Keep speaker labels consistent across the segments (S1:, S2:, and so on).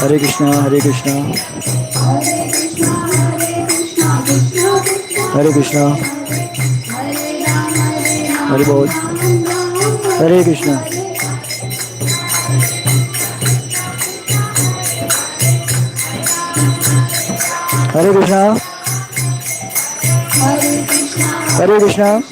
S1: Hare Krishna, Hare Krishna, Hare Krishna, Hare Bol, Hare Krishna, Hare Krishna, Hare Krishna,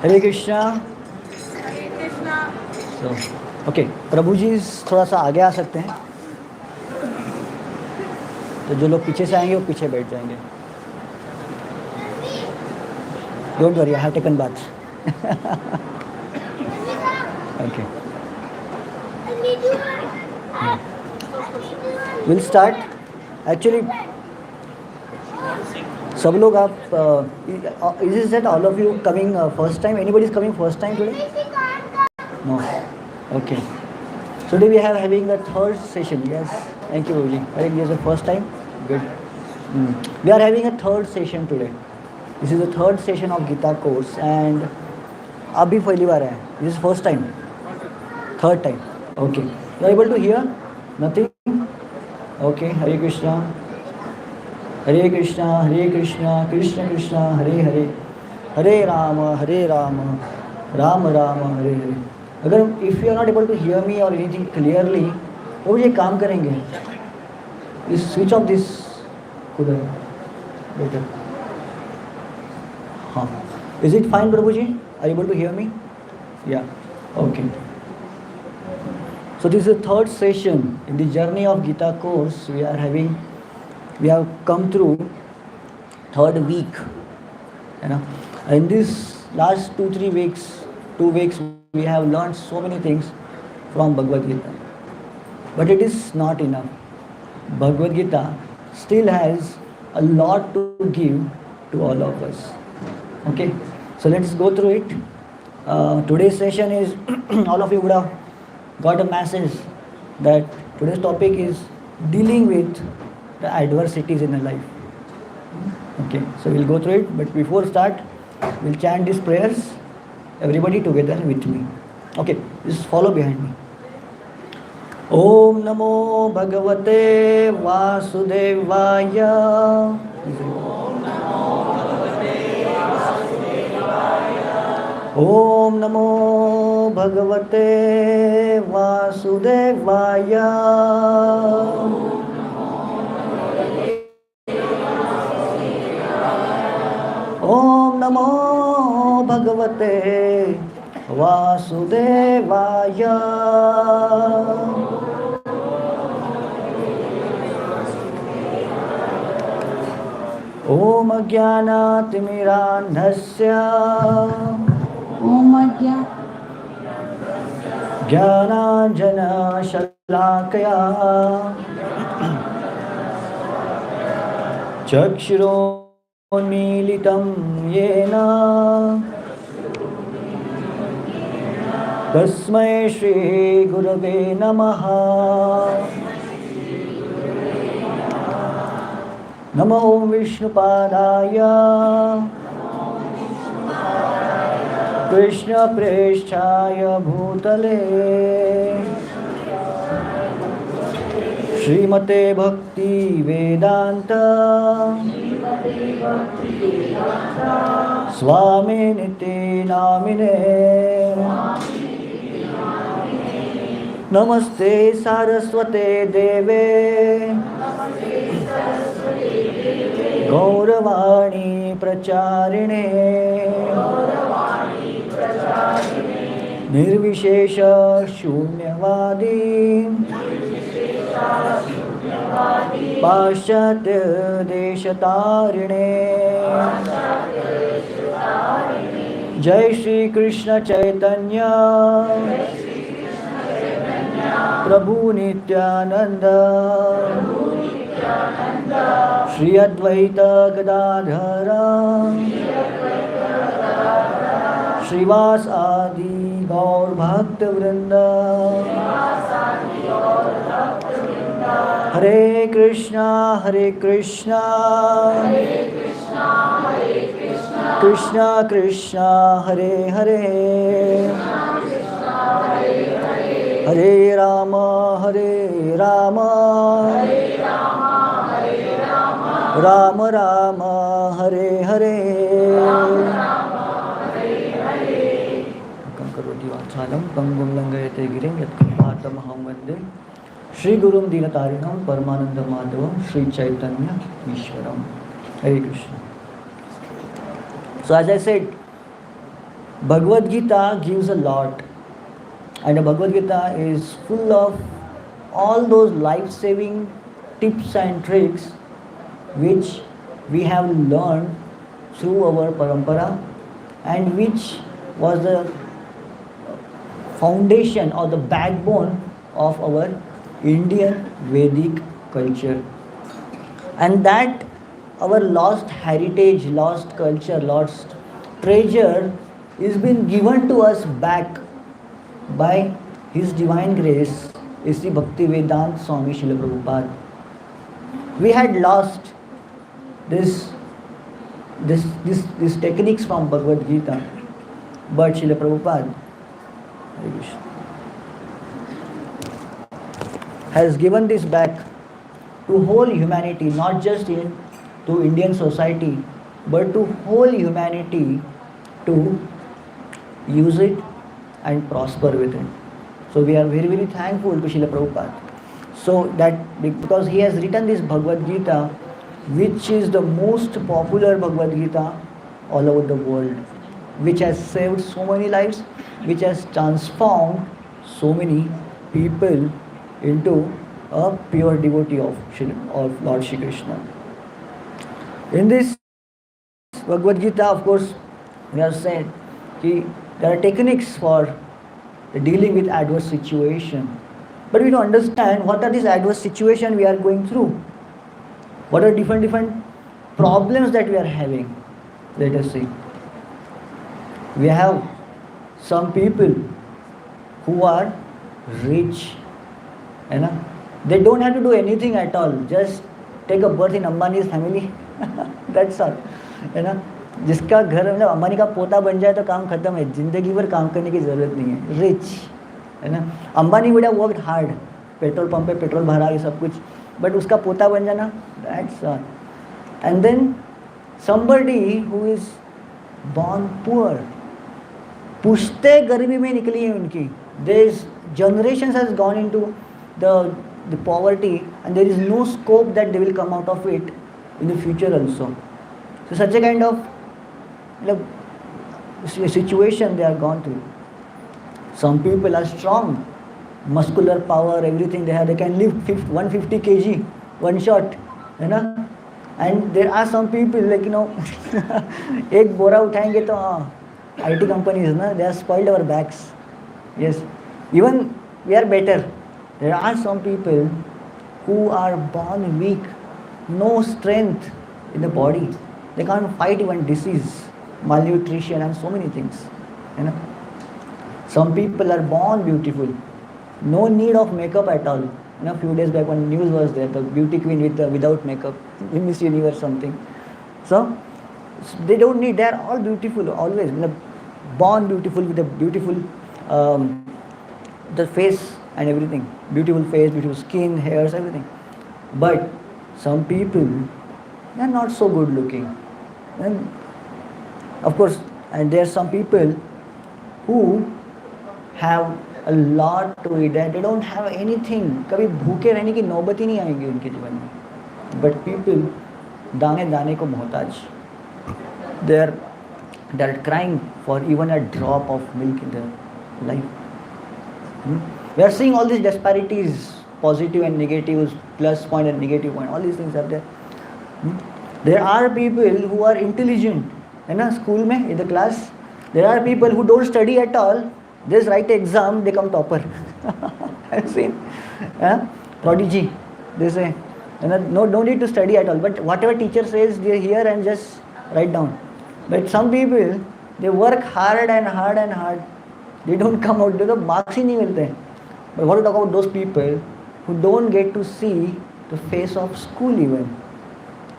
S1: Hare Krishna.
S2: Hare Krishna.
S1: So, okay, प्रभु जी थोड़ा सा आगे आ सकते हैं, तो जो लोग पीछे से आएंगे वो पीछे बैठ जाएंगे. Don't worry, I have taken bath. Okay. We'll start. Actually, सब लोग आप is it that all of you coming first time? Anybody is coming first time today? No. Okay. So today we are having the third session. Yes. Thank you, Guruji. I think this is the first time. Good. We are having a third session today. This is the third session of Gita Course, and आप भी पहली बार आए. This is first time. Third time. Okay. You are able to hear? Nothing? Okay. Hare Krishna. Hare Krishna, Hare Krishna, Krishna Krishna, Hare Hare, Hare Rama, Ram Ram Hare Hare. अगर if you are not able to hear me or anything clearly, तो ये काम करेंगे. इस switch off this कुदर better. हाँ. Is it fine, Prabhu ji? Are you able to hear me? Yeah. Okay. So this is the third session in the journey of Gita course. We have come through third week. You know, in this last 2 weeks we have learned so many things from Bhagavad Gita. But it is not enough. Bhagavad Gita still has a lot to give to all of us. Okay, so let's go through it. Today's session is all of you would have got a message that today's topic is dealing with the adversities in the life. Okay, so we'll go through it, but before start, we'll chant these prayers, everybody together with me. Okay, just follow behind me. Om Namo Bhagavate Vasudevaya. Om Namo Bhagavate Vasudevaya. Om Namo Bhagavate Vasudevaya. Om Jnanatimirandhasya Jnananjana Shalakaya Chakshuromilitam Yena Tasmai Shri Gurave Namaha. Namo Vishnupadaya Krishna Preshchaya Bhutale Srimate Bhakti Vedanta Swami Niti Namine. Namaste Saraswate Deve Gauravani Pracharine Nirvishesha Shunyavadi Paschatya Deshatarine. Jai Shri Krishna Chaitanya Prabhu Nityananda Shri Advaita Gadadhara Shrivas Adi Gaur Bhakta Vrinda. Hare Krishna Krishna Krishna Hare Hare Hare Rama Rama Rama Hare Hare. Karoti Vachalam Pangum Langayate Girim Yatkapatam Hamvande Shri Gurum Dinatarinam Paramananda Madhavam Shri Chaitanya Ishwaram. Hare Krishna. So as I said, Bhagavad Gita gives a lot, and the Bhagavad Gita is full of all those life-saving tips and tricks which we have learned through our parampara, and which was the foundation or the backbone of our Indian Vedic culture. And that our lost heritage, lost culture, lost treasure is been given to us back by His Divine Grace, Sri Bhakti Vedanta Swami Srila Prabhupada. We had lost these techniques from Bhagavad Gita, but Srila Prabhupada has given this back to whole humanity, not just to Indian society, but to whole humanity, to use it and prosper with it. So we are very, very thankful to Srila Prabhupada. So that because he has written this Bhagavad Gita, which is the most popular Bhagavad Gita all over the world, which has saved so many lives, which has transformed so many people into a pure devotee of Lord Shri Krishna. In this Bhagavad Gita, of course, we have said that there are techniques for dealing with adverse situation. But we don't understand what are these adverse situations we are going through. What are different problems that we are having. Let us see. We have some people who are rich. You know? They don't have to do anything at all. Just take a birth in Ambani's family. That's all. You know? जिसका घर मतलब अंबानी का पोता बन जाए तो काम खत्म है. जिंदगी भर काम करने की जरूरत नहीं है. रिच है ना. Ambani would have worked hard. Petrol pump पे पेट्रोल भरा ये सब कुछ. बट उसका पोता बन जाना. That's all. And then somebody who is born poor. पुश्ते गरीबी में निकली है उनकी. This generations has gone into the poverty and there is no scope that they will come out of it in the future also. So such a kind of situation they are gone through. Some people are strong, muscular power, everything they have. They can lift 150 kg, one shot, you know. And there are some people like एक बोरा उठाएंगे तो IT companies ना, they have spoiled our backs. Yes, even we are better. There are some people who are born weak, no strength in the body. They can't fight even disease, malnutrition and so many things. You know. Some people are born beautiful, no need of makeup at all. You know, a few days back one news was there, the beauty queen without makeup, in Miss Universe something. So they don't need, they are all beautiful always. You know, born beautiful with a beautiful the face and everything. Beautiful face, beautiful skin, hairs, everything. But some people, they are not so good looking. And of course, and there are some people who have a lot to eat and they don't have anything. कभी भूखे रहने की नौबत ही नहीं आएगी उनके जीवन में. But people दाने दाने को मोहताज. They are crying for even a drop of milk in their life. We are seeing all these disparities, positive and negatives, plus point and negative point. All these things are there. There are people who are intelligent. In a school mein, in the class, there are people who don't study at all. They just write exam, they come topper. I've seen. Prodigy. They say, no need to study at all. But whatever teacher says, they hear and just write down. But some people, they work hard and hard and hard. They don't come out. The marks ही नहीं मिलते. But what to talk about those people who don't get to see the face of school even.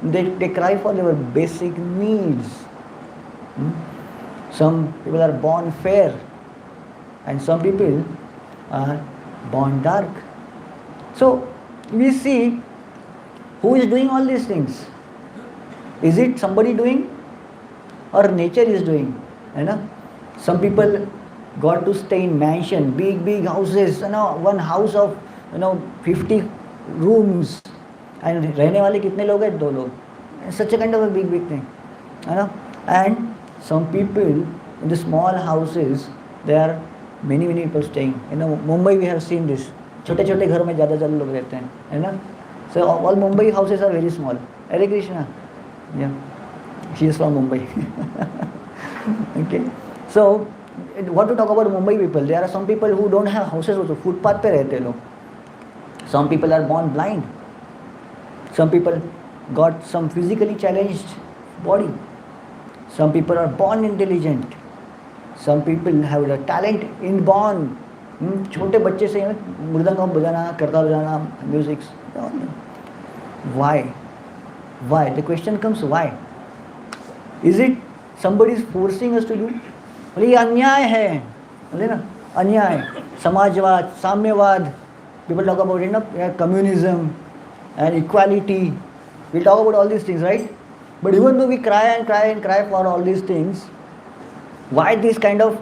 S1: They cry for their basic needs. Some people are born fair and some people are born dark. So we see who is doing all these things. Is it somebody doing or nature is doing? You know? Some people got to stay in mansion, big houses, one house of 50 rooms. And रहने वाले कितने लोग हैं? 2 लोग. Such a kind of a big thing. You know? And some people in the small houses, there are many people staying. Mumbai we have seen this. छोटे छोटे घरों में ज़्यादा लोग रहते हैं, है ना? So all Mumbai houses are very small. Hare Krishna. Yeah, she is from Mumbai. Okay. So what to talk about Mumbai people? There are some people who don't have houses also. Footpath पे रहते लोग. Some people are born blind. Some people got some physically challenged body. Some people are born intelligent. Some people have a talent inborn. छोटे बच्चे से मृदंगम बजाना, करताल बजाना, music. Why? The question comes, why? Is it somebody is forcing us to do? बोले ये अन्याय है, बोले ना अन्याय. समाजवाद, साम्यवाद. People talk about communism and equality. We talk about all these things, right? But even though we cry and cry and cry for all these things, why this kind of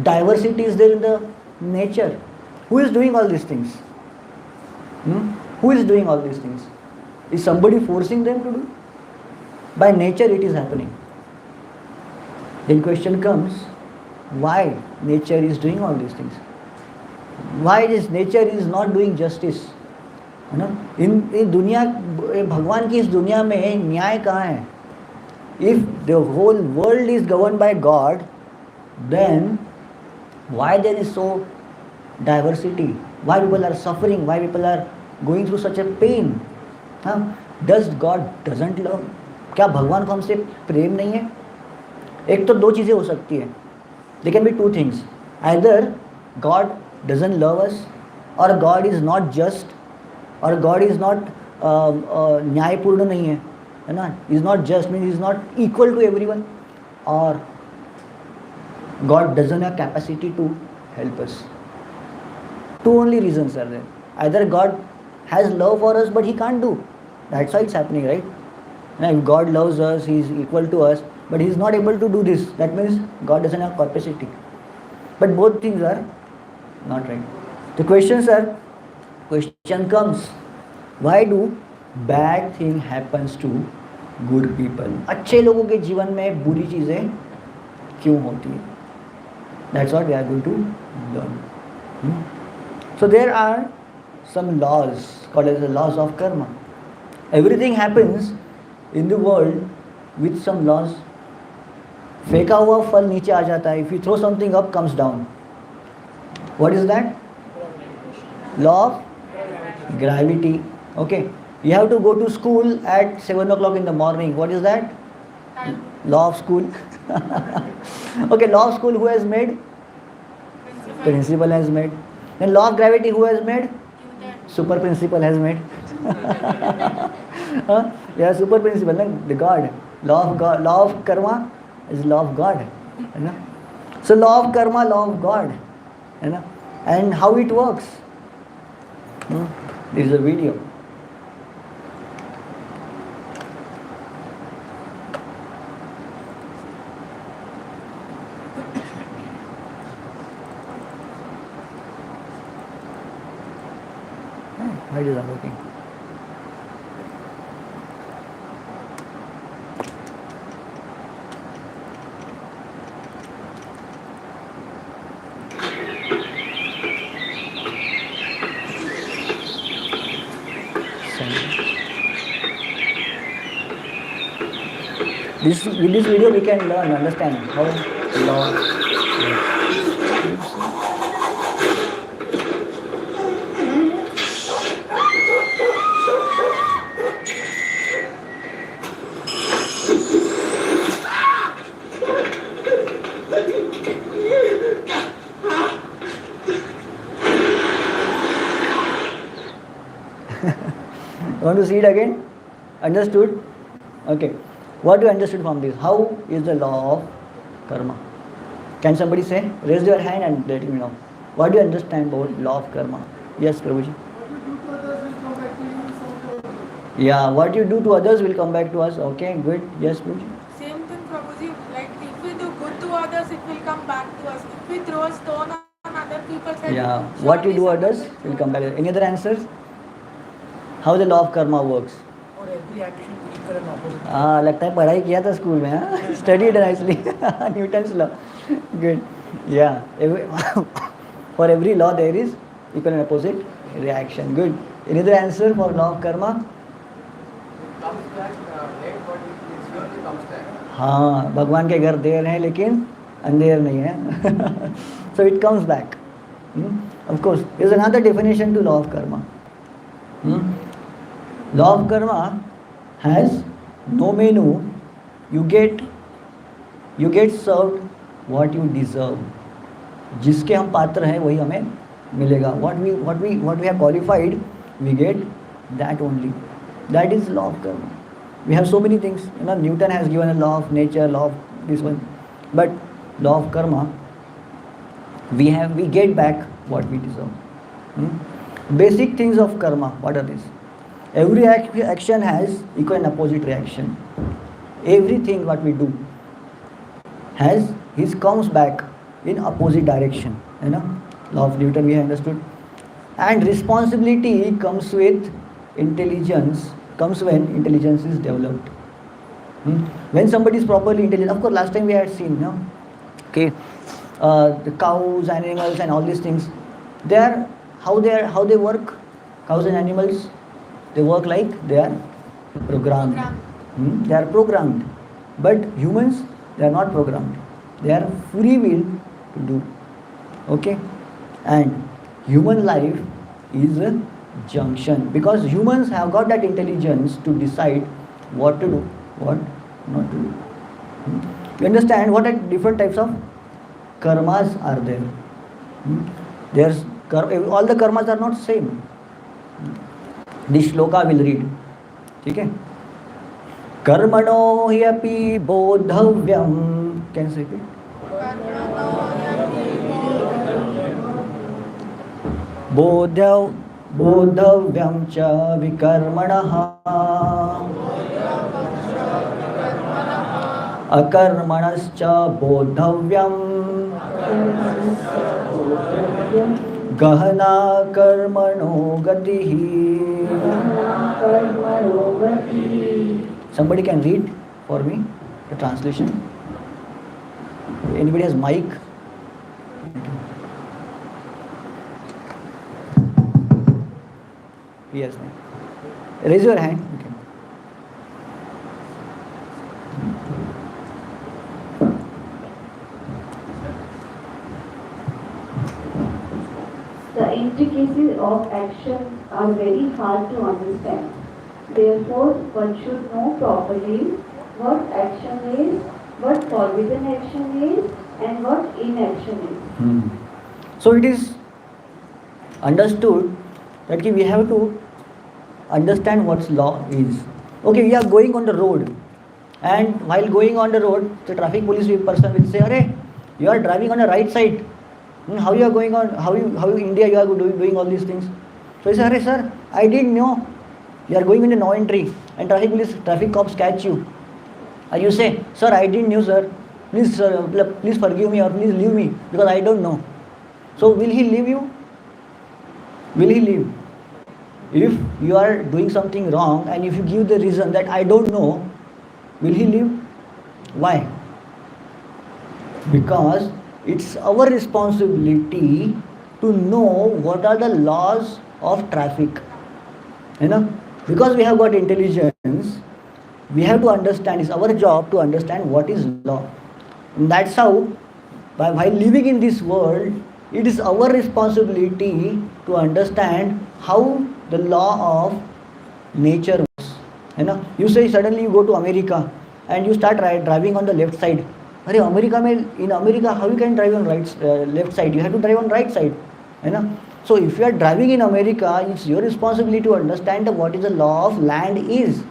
S1: Diversity is there in the nature. Who is doing all these things? Who is doing all these things? Is somebody forcing them to do? By nature it is happening. Then question comes, why nature is doing all these things? Why this nature is not doing justice? है ना? इन दुनिया, भगवान की इस दुनिया में न्याय कहाँ है? If the whole world is governed by God, then why there is so diversity? Why people are suffering? Why people are going through such a pain? Does God doesn't love? क्या भगवान को हमसे प्रेम नहीं है? एक तो दो चीज़ें हो सकती है. There can be two things. Either God doesn't love us, or God is not just, or God is not न्यायपूर्ण नहीं है, है ना? Is not just means is not equal to everyone, or God doesn't have capacity to help us. Two only reasons are there. Either God has love for us but He can't do. That's why it's happening, right? Now, if God loves us, He is equal to us, but He is not able to do this. That means God doesn't have capacity. But both things are not right. The question comes, why do bad thing happens to good people? अच्छे लोगों के जीवन में बुरी चीज़ें क्यों होती है? That's what we are going to learn. So there are some laws called as the laws of karma. Everything happens in the world with some laws. फेंका हुआ फल नीचे आ जाता है. If you throw something up, comes down. What is that? Law of gravity. Okay. You have to go to school at 7 o'clock in the morning. What is that? Law of school. Okay, law of school who has made? Principal has made. Then law of gravity who has made? Super principal has made. Yeah, super principal, the God. Law of God, law of karma is law of God. You know? So law of karma, law of God. You know? And how it works. This is a video. Why is that working? With this video we can learn, understand how law works. Want to see it again? Understood? Okay. What you understood from this? How is the law of karma? Can somebody say? Raise your hand and let me know. What do you understand about law of karma? Yes, Prabhuji. Yeah, what you do to others will come back to us. Okay, good. Yes, Prabhuji.
S2: Same thing, Prabhuji. Like if we do good to others, it will come back to us. If we throw a stone on other people's head,
S1: yeah, what you do others will come back. Any other answers? How the law of karma works? हाँ, लगता है पढ़ाई किया था school में. हाँ, studied nicely. Newton's law. Good. Yeah. For every law there is equal and opposite reaction. Good. Any other answer for law of karma?
S3: Comes back late, but it slowly comes back.
S1: हाँ, भगवान के घर देर है लेकिन अंधेर नहीं है. So it comes back. Of course, there is another definition to law of karma. Law of karma has no menu. You get served what you deserve. जिसके हम पात्र हैं वही हमें मिलेगा. What we have qualified, we get that only. That is law of karma. We have so many things. You know, Newton has given a law of nature, law of this one, but law of karma, we get back what we deserve. Basic things of karma. What are these? Every action has equal and opposite reaction. Everything what we do comes back in opposite direction. Law of Newton we have understood. And responsibility comes with intelligence, comes when intelligence is developed. When somebody is properly intelligent, of course last time we had seen, okay, the cows, animals and all these things, how they work. Cows and animals, they work like they are programmed. They are programmed. But humans, they are not programmed. They are free will to do. Okay? And human life is a junction, because humans have got that intelligence to decide what to do, what not to do. You understand what are different types of karmas are there? There's all the karmas are not same. This shloka will read. Okay? Karmano hyapi bodhavyam. Can you say it? Bodhavyam cha vikarmanaha akarmanascha bodhavyam gahana karmano gatihi. Somebody can read for me the translation. Anybody has mic? Yes. Raise your hand. Okay.
S4: The intricacies of action are very hard to understand. Therefore, one should know properly what action is, what forbidden action is, and what inaction is.
S1: So it is understood that we have to understand what law is. Okay, we are going on the road, and while going on the road, the traffic police person will say, "Arey, you are driving on the right side. How you are going on? How you India you are doing all these things?" So he says, "Arey sir, I didn't know. You are going in the no entry, and traffic cops catch you. And you say, 'Sir, I didn't know, sir. Please forgive me or please leave me because I don't know.' So will he leave you? Will he leave? If you are doing something wrong and if you give the reason that I don't know, will he leave? Why? Because it's our responsibility to know what are the laws of traffic. Because we have got intelligence, we have to understand, it's our job to understand what is law. And that's how, while living in this world, it is our responsibility to understand how the law of nature works. You say suddenly you go to America and you start driving on the left side. In America, how you can drive on left side? You have to drive on right side. So if you are driving in America, it's your responsibility to understand what is the law of land is.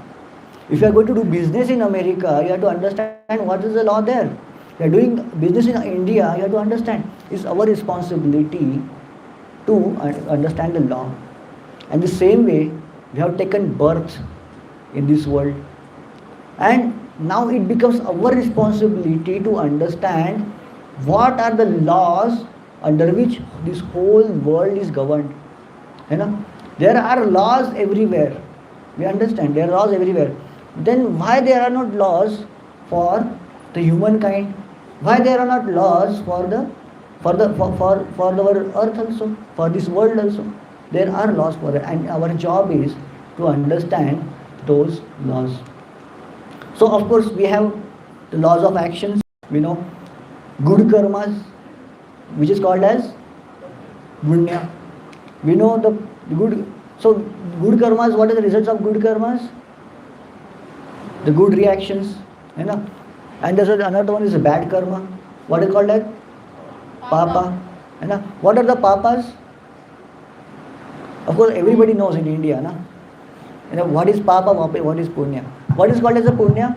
S1: If you are going to do business in America, you have to understand what is the law there. You are doing business in India, you have to understand. It's our responsibility to understand the law. And the same way, we have taken birth in this world. And now it becomes our responsibility to understand what are the laws under which this whole world is governed. There are laws everywhere. We understand there are laws everywhere. Then why there are not laws for the humankind? Why there are not laws for our earth also, for this world also? There are laws for it, and our job is to understand those laws. So of course we have the laws of actions. We know good karmas, which is called as punya. We know the good. So good karmas, what are the results of good karmas? The good reactions, and there's another one is a bad karma. What is called as papa. What are the papas? Of course, everybody knows in India, what is papa, what is punya. What is called as a punya?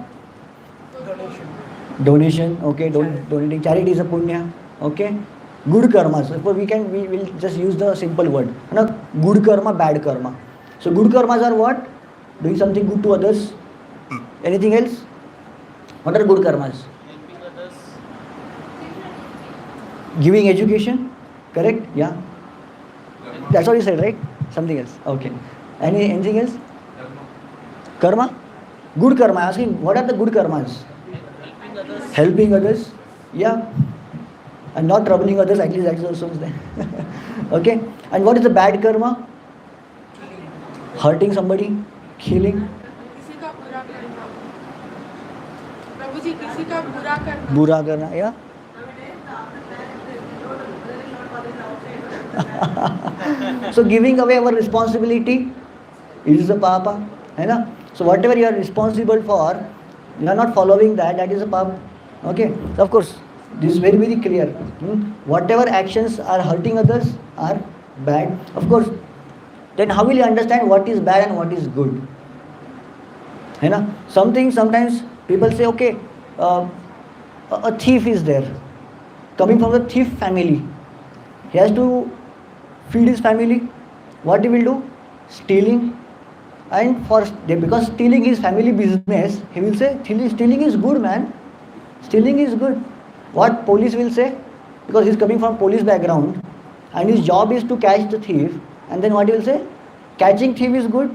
S1: Donation. Okay, donating charity is a punya. Okay, good karma. So we will just use the simple word. Good karma, bad karma. So good karmas are what? Doing something good to others. Anything else? What are good karmas? Giving education, correct? Yeah. That's what you said, right? Something else. Okay. Anything else? Karma? Good karma. Asking what are the good karmas? Helping others. Yeah. And not troubling others, at least that's also there. Okay. And what is the bad karma? Hurting somebody, killing,
S2: किसी का बुरा करना प्रभु जी किसी का बुरा करना
S1: बुरा करना. Yeah. So giving away our responsibility is a papa, है ना? So whatever you are responsible for, you are not following that. That is a papa. Okay. So of course, this is very very clear. Whatever actions are hurting others are bad. Of course, then how will you understand what is bad and what is good? है ना? Sometimes people say, okay, a thief is there, coming from the thief family. He has to feed his family. What he will do? Stealing. And because stealing is family business, he will say, stealing is good, man. Stealing is good. What police will say? Because he is coming from police background and his job is to catch the thief. And then what he will say? Catching thief is good.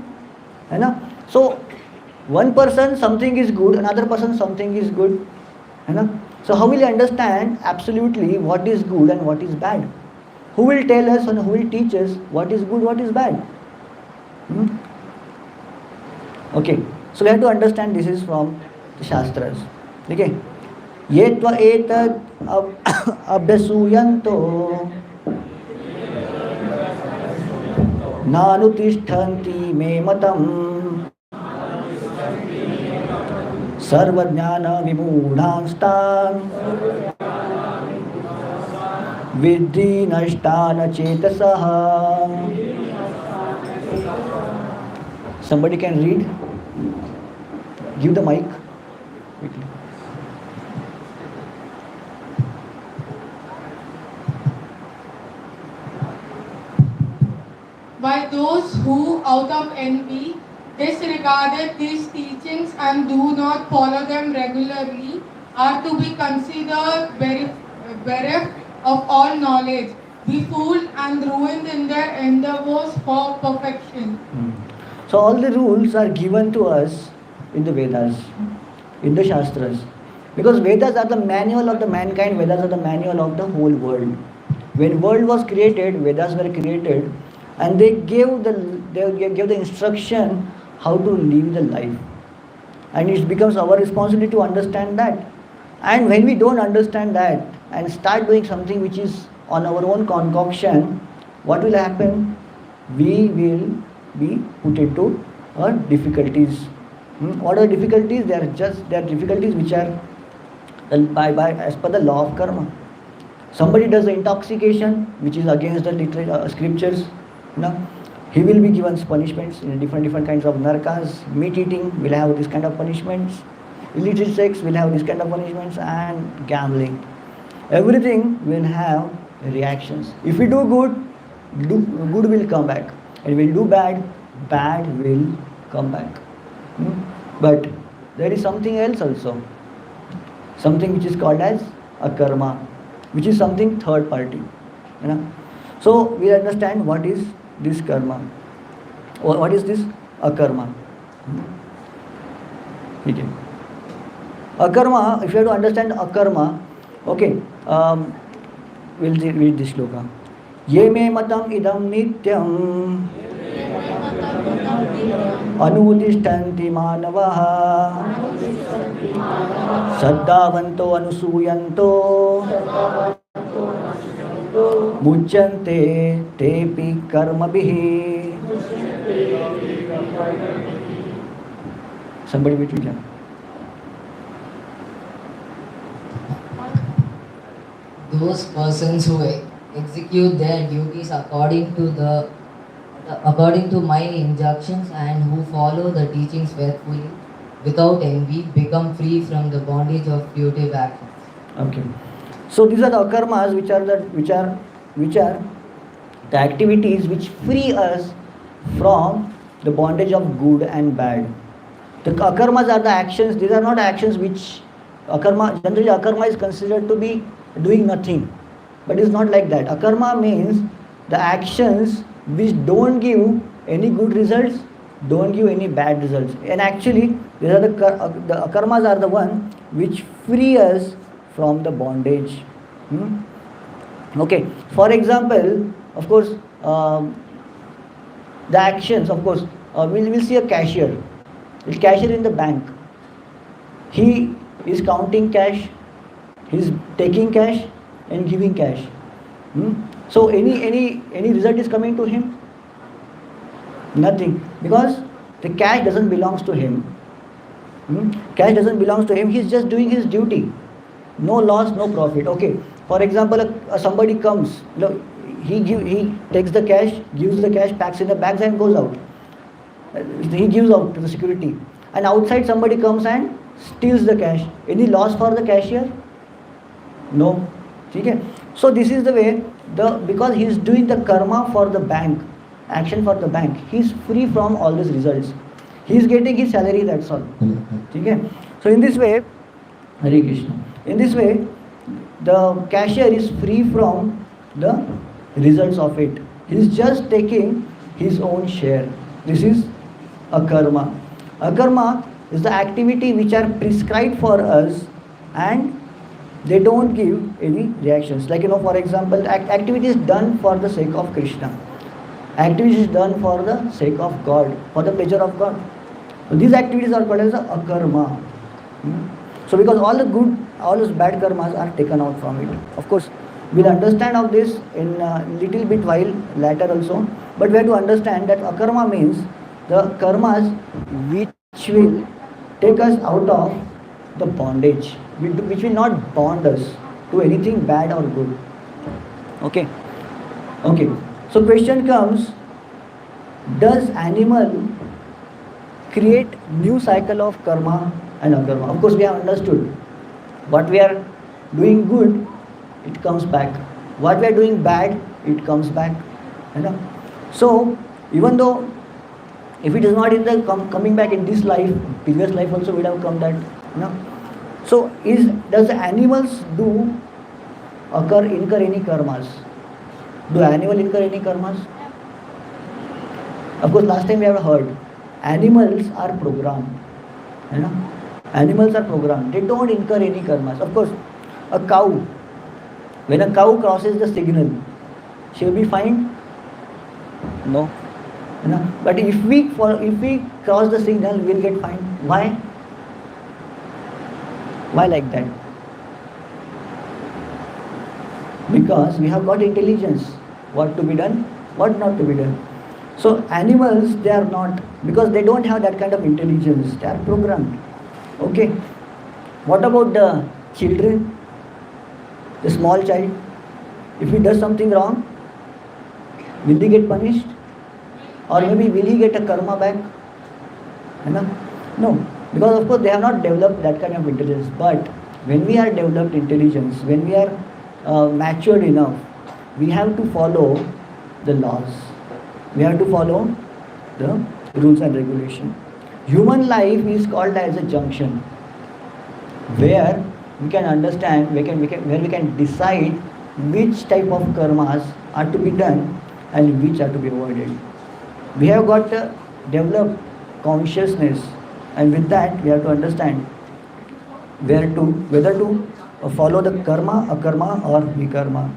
S1: है ना? So one person something is good, another person something is good. है ना? So how will you understand absolutely what is good and what is bad? Who will tell us and who will teach us what is good, what is bad? Okay, so we have to understand this is from the Shastras. Okay, ye tva etad abhyasuyanto nanutishtanti me matam sarvajnana vimudhanstan Vidhi nashtana chetasaha. Somebody can read? Give the mic. Quickly.
S2: by those who out of envy disregarded these teachings and do not follow them regularly are to be considered bereft of all knowledge, be fooled and ruined in their endeavors for perfection.
S1: So all the rules are given to us in the Vedas, in the Shastras. Because Vedas are the manual of the mankind, Vedas are the manual of the whole world. When world was created, Vedas were created and they gave the instruction how to live the life. And it becomes our responsibility to understand that. And when we don't understand that and start doing something which is on our own concoction, what will happen? We will be put into difficulties. What are difficulties? They are difficulties which are by as per the law of karma. Somebody does the intoxication which is against the scriptures. He will be given punishments in different kinds of narkas. Meat eating will have this kind of punishments. Illicit sex will have this kind of punishments, and gambling. Everything will have reactions. If we do good, good will come back. And if we do bad, bad will come back. But there is something else also. Something which is called as a karma, which is something third party. So we understand what is this karma. Or what is this? A karma. Okay. Akarma, if you have to understand akarma, okay, we'll read this shloka. Ye me matam idam nityam anudishtanti manavaha saddhavanto anusuyanto muchyante tepi karmabhihi. Somebody between them.
S5: Those persons who execute their duties according to my injunctions and who follow the teachings faithfully without envy become free from the bondage of futile actions.
S1: Okay. So these are the akarmas which are the activities which free us from the bondage of good and bad. The akarmas are the actions. These are not actions which generally akarma is considered to be doing nothing. but it's not like that. Akarma means the actions which don't give any good results, don't give any bad results. And actually, these are the akarmas are the one which free us from the bondage. Hmm? Okay. For example, of course, the actions. Of course, we'll see a cashier. A cashier in the bank. He is counting cash. He's taking cash and giving cash. Hmm? So any result is coming to him? Nothing, because the cash doesn't belongs to him. Hmm? Cash doesn't belongs to him. He's just doing his duty. No loss, no profit. Okay. For example, somebody comes. He takes the cash, gives the cash, packs in the bags and goes out. He gives out to the security. And outside somebody comes and steals the cash. Any loss for the cashier? No. Okay. So this is the way, because he is doing the karma for the bank, action for the bank, he is free from all these results. He is getting his salary, that's all. Okay. So in this way, Hare Krishna. In this way, the cashier is free from the results of it. He is just taking his own share. This is akarma. Akarma is the activity which are prescribed for us and they don't give any reactions. Like, for example, activity is done for the sake of Krishna. Activity is done for the sake of God, for the pleasure of God. So these activities are called as akarma. So because all the good, all those bad karmas are taken out from it. Of course, we'll understand of this in a little bit while later also. But we have to understand that akarma means the karmas which will take us out of the bondage, which will not bond us to anything bad or good. Okay. Okay. So question comes, does animal create new cycle of karma and akarma? Of course, we have understood. What we are doing good, it comes back. What we are doing bad, it comes back. So even though if it is not in the coming back in this life, previous life also would have come that. So does the animals incur any karmas? Do animals incur any karmas? Of course, last time we have heard, animals are programmed. Animals are programmed. They don't incur any karmas. Of course, a cow, when a cow crosses the signal, she will be fined? No. But if we cross the signal, we will get fined. Why? Why like that? Because we have got intelligence. What to be done, what not to be done. So animals, they are not, because they don't have that kind of intelligence. They are programmed. Okay. What about the children? The small child? If he does something wrong, will he get punished? Or maybe will he get a karma back? No. Because of course they have not developed that kind of intelligence. But when we are developed intelligence, when we are matured enough, we have to follow the laws. We have to follow the rules and regulation. Human life is called as a junction, where we can understand, where we can decide which type of karmas are to be done and which are to be avoided. We have got to develop consciousness, and with that we have to understand whether to follow the karma, akarma or vikarma.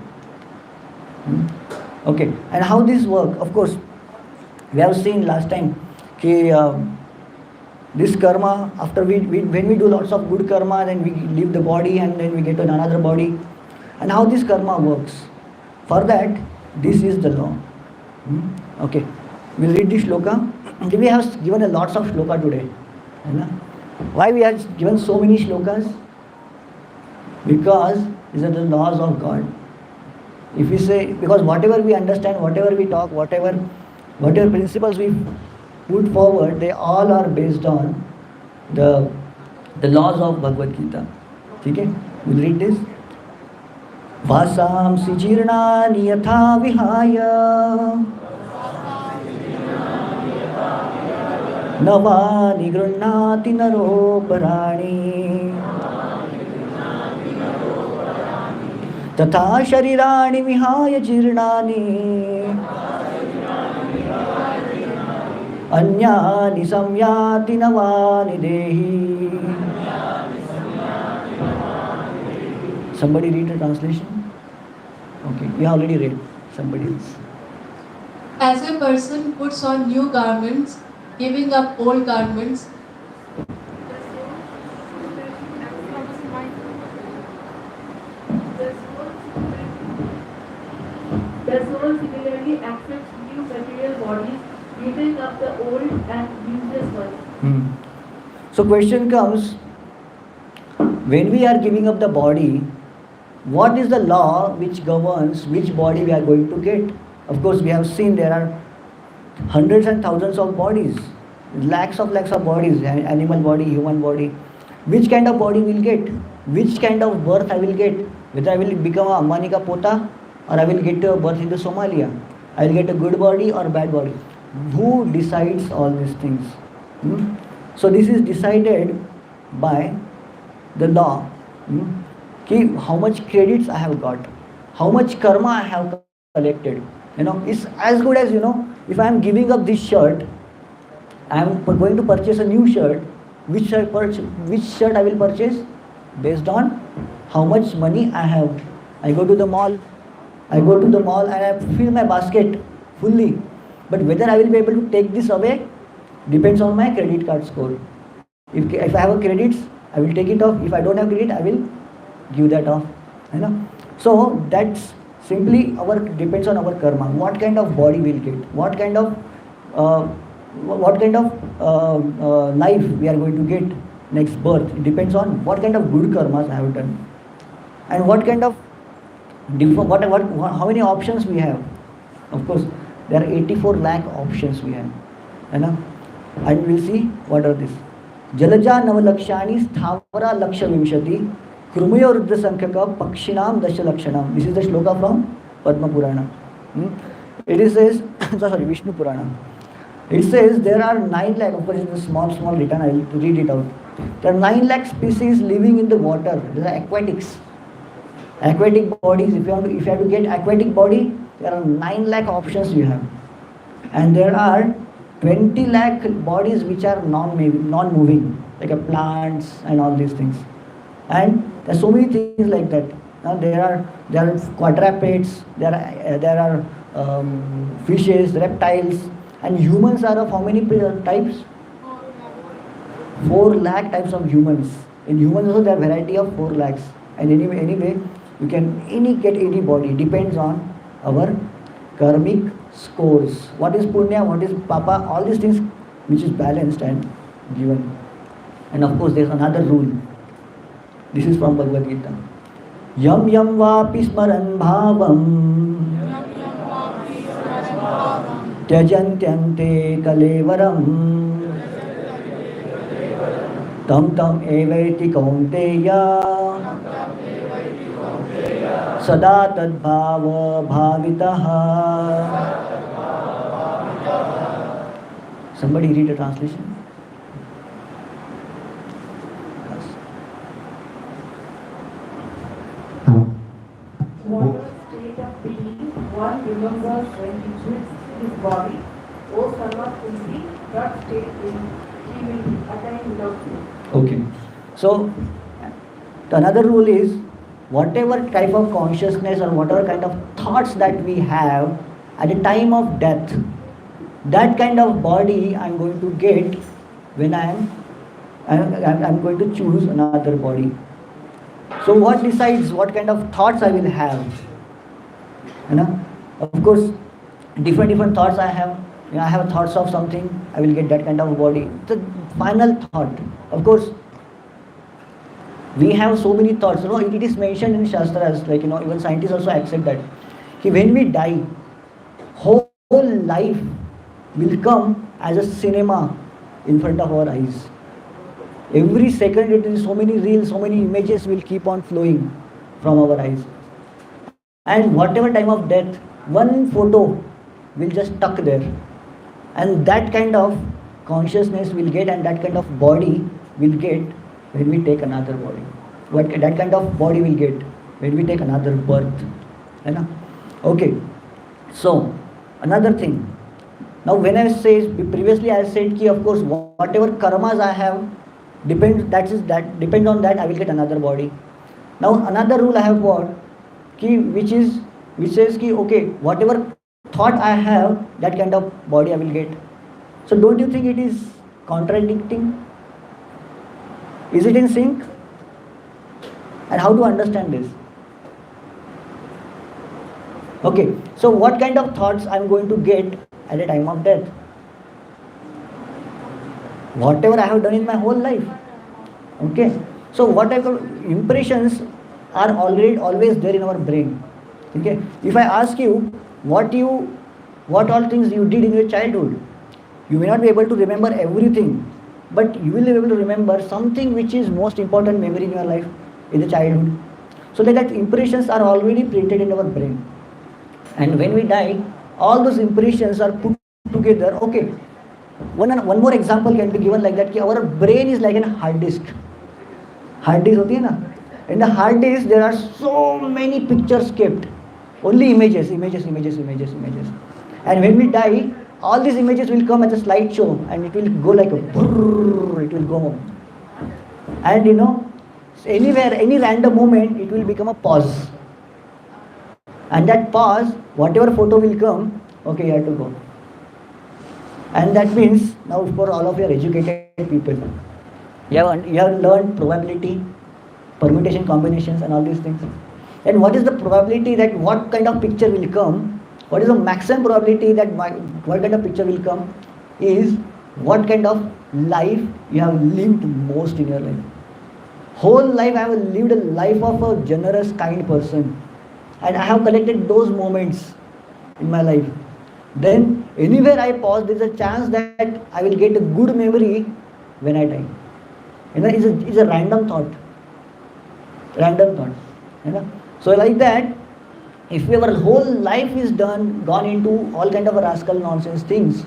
S1: Okay, and how this work? Of course, we have seen last time this karma, after when we do lots of good karma, then we leave the body and then we get to another body. And how this karma works? For that, this is the law. Okay, we'll read this shloka. We have given a lots of shloka today. Why we have given so many shlokas? Because these are the laws of God. If we say, because whatever we understand, whatever we talk, whatever principles we put forward, they all are based on the laws of Bhagavad Gita. Okay? We'll read this. Vasam sijirnani yatha vihaya navani grunati naro parani तथा शरीराणि विहाय जीर्णानि अन्यानि संयाति नवानि देहि. Somebody read the translation? Okay, you already read. Somebody else.
S6: As a person puts on new garments, giving up old garments,
S4: the soul similarly accepts new material bodies, giving up the old and useless ones.
S1: So question comes, when we are giving up the body, what is the law which governs which body we are going to get? Of course, we have seen there are hundreds and thousands of bodies, lakhs of bodies, animal body, human body. Which kind of body will get? Which kind of birth I will get? Whether I will become a Ambani ka pota or I will get a birth in the Somalia. I will get a good body or a bad body. Who decides all these things? So this is decided by the law. How much credits I have got, how much karma I have collected. It's as good as, if I am giving up this shirt, I am going to purchase a new shirt. Which shirt I will purchase? Based on how much money I have. I go to the mall and I fill my basket fully. But whether I will be able to take this away depends on my credit card score. If I have a credits, I will take it off. If I don't have credit, I will give that off. So that's simply depends on our karma. What kind of body we'll get, what kind of life we are going to get next birth. It depends on what kind of good karmas I have done, and what kind of how many options we have. Of course, there are 84 lakh options we have, and we'll see what are these. Jalaja Navalakshani Sthavara Laksha Vimshati Krumaya Ruddha Sankhaka Pakshinam Dasha Lakshanam. This is the shloka from Padma Purana. It says, Vishnu Purana. It says there are 9 lakh, of course it's a small written, I will read it out. There are 9 lakh species living in the water. These are aquatics. Aquatic bodies, if you have to get aquatic body, there are 9 lakh options you have. And there are 20 lakh bodies which are non-moving, like plants and all these things. And there are so many things like that. Now there are quadrupeds, there are fishes, reptiles, and humans are of how many types? 4 lakh types of humans. In humans also there are variety of 4 lakhs. And anyway, you can get any body. Depends on our karmic scores. What is punya, what is papa, all these things which is balanced and given. And of course there is another rule. This is from Bhagavad Gita. Yam yam vapi smaran bhavam tyajantyante kalevaram tam tam evaiti kaunteya sada tad bhava bhavitaha. Somebody read the translation.
S4: Whatever state of being one remembers when he quits his body, O son of Kunti, that state he will attain without fear.
S1: Okay. So, the another rule is, whatever type of consciousness or whatever kind of thoughts that we have at the time of death, that kind of body I am going to get when I am going to choose another body. So what decides what kind of thoughts I will have? Of course, different thoughts I have. I have thoughts of something, I will get that kind of body. The final thought. Of course, we have so many thoughts. It is mentioned in Shastras, even scientists also accept that. When we die, whole life will come as a cinema in front of our eyes. Every second it is so many reels, so many images will keep on flowing from our eyes. And whatever time of death, one photo will just stuck there. And that kind of consciousness will get, and that kind of body will get when we take another body. What that kind of body will get? when we take another birth. है ना? Okay. So another thing. Now when I say previously I said कि of course whatever karmas I have depend on that I will get another body. Now another rule I have got which says कि okay, whatever thought I have, that kind of body I will get. So don't you think it is contradicting? Is it in sync? And how to understand this? Okay, so what kind of thoughts I am going to get at the time of death? Whatever I have done in my whole life. Okay, so what type of impressions are always there in our brain. Okay, if I ask you what all things you did in your childhood, you may not be able to remember everything, but you will be able to remember something which is most important memory in your life in the childhood. So that impressions are already printed in our brain, and when we die, all those impressions are put together. Okay, one more example can be given like that कि our brain is like a hard disk. Hard disk होती है ना? In the hard disk there are so many pictures kept, only images. And when we die, all these images will come as a slideshow, and it will go like a brrrr, it will go. And anywhere, any random moment, it will become a pause. And that pause, whatever photo will come, okay, you have to go. And that means, now for all of your educated people, you have learned probability, permutation, combinations, and all these things. And what is the probability that what kind of picture will come? What is the maximum probability that what kind of picture will come is what kind of life you have lived most in your life. Whole life I have lived a life of a generous, kind person, and I have collected those moments in my life. Then anywhere I pause, there is a chance that I will get a good memory when I die. It's a random thought. So like that, if our whole life is gone into all kind of rascal nonsense things,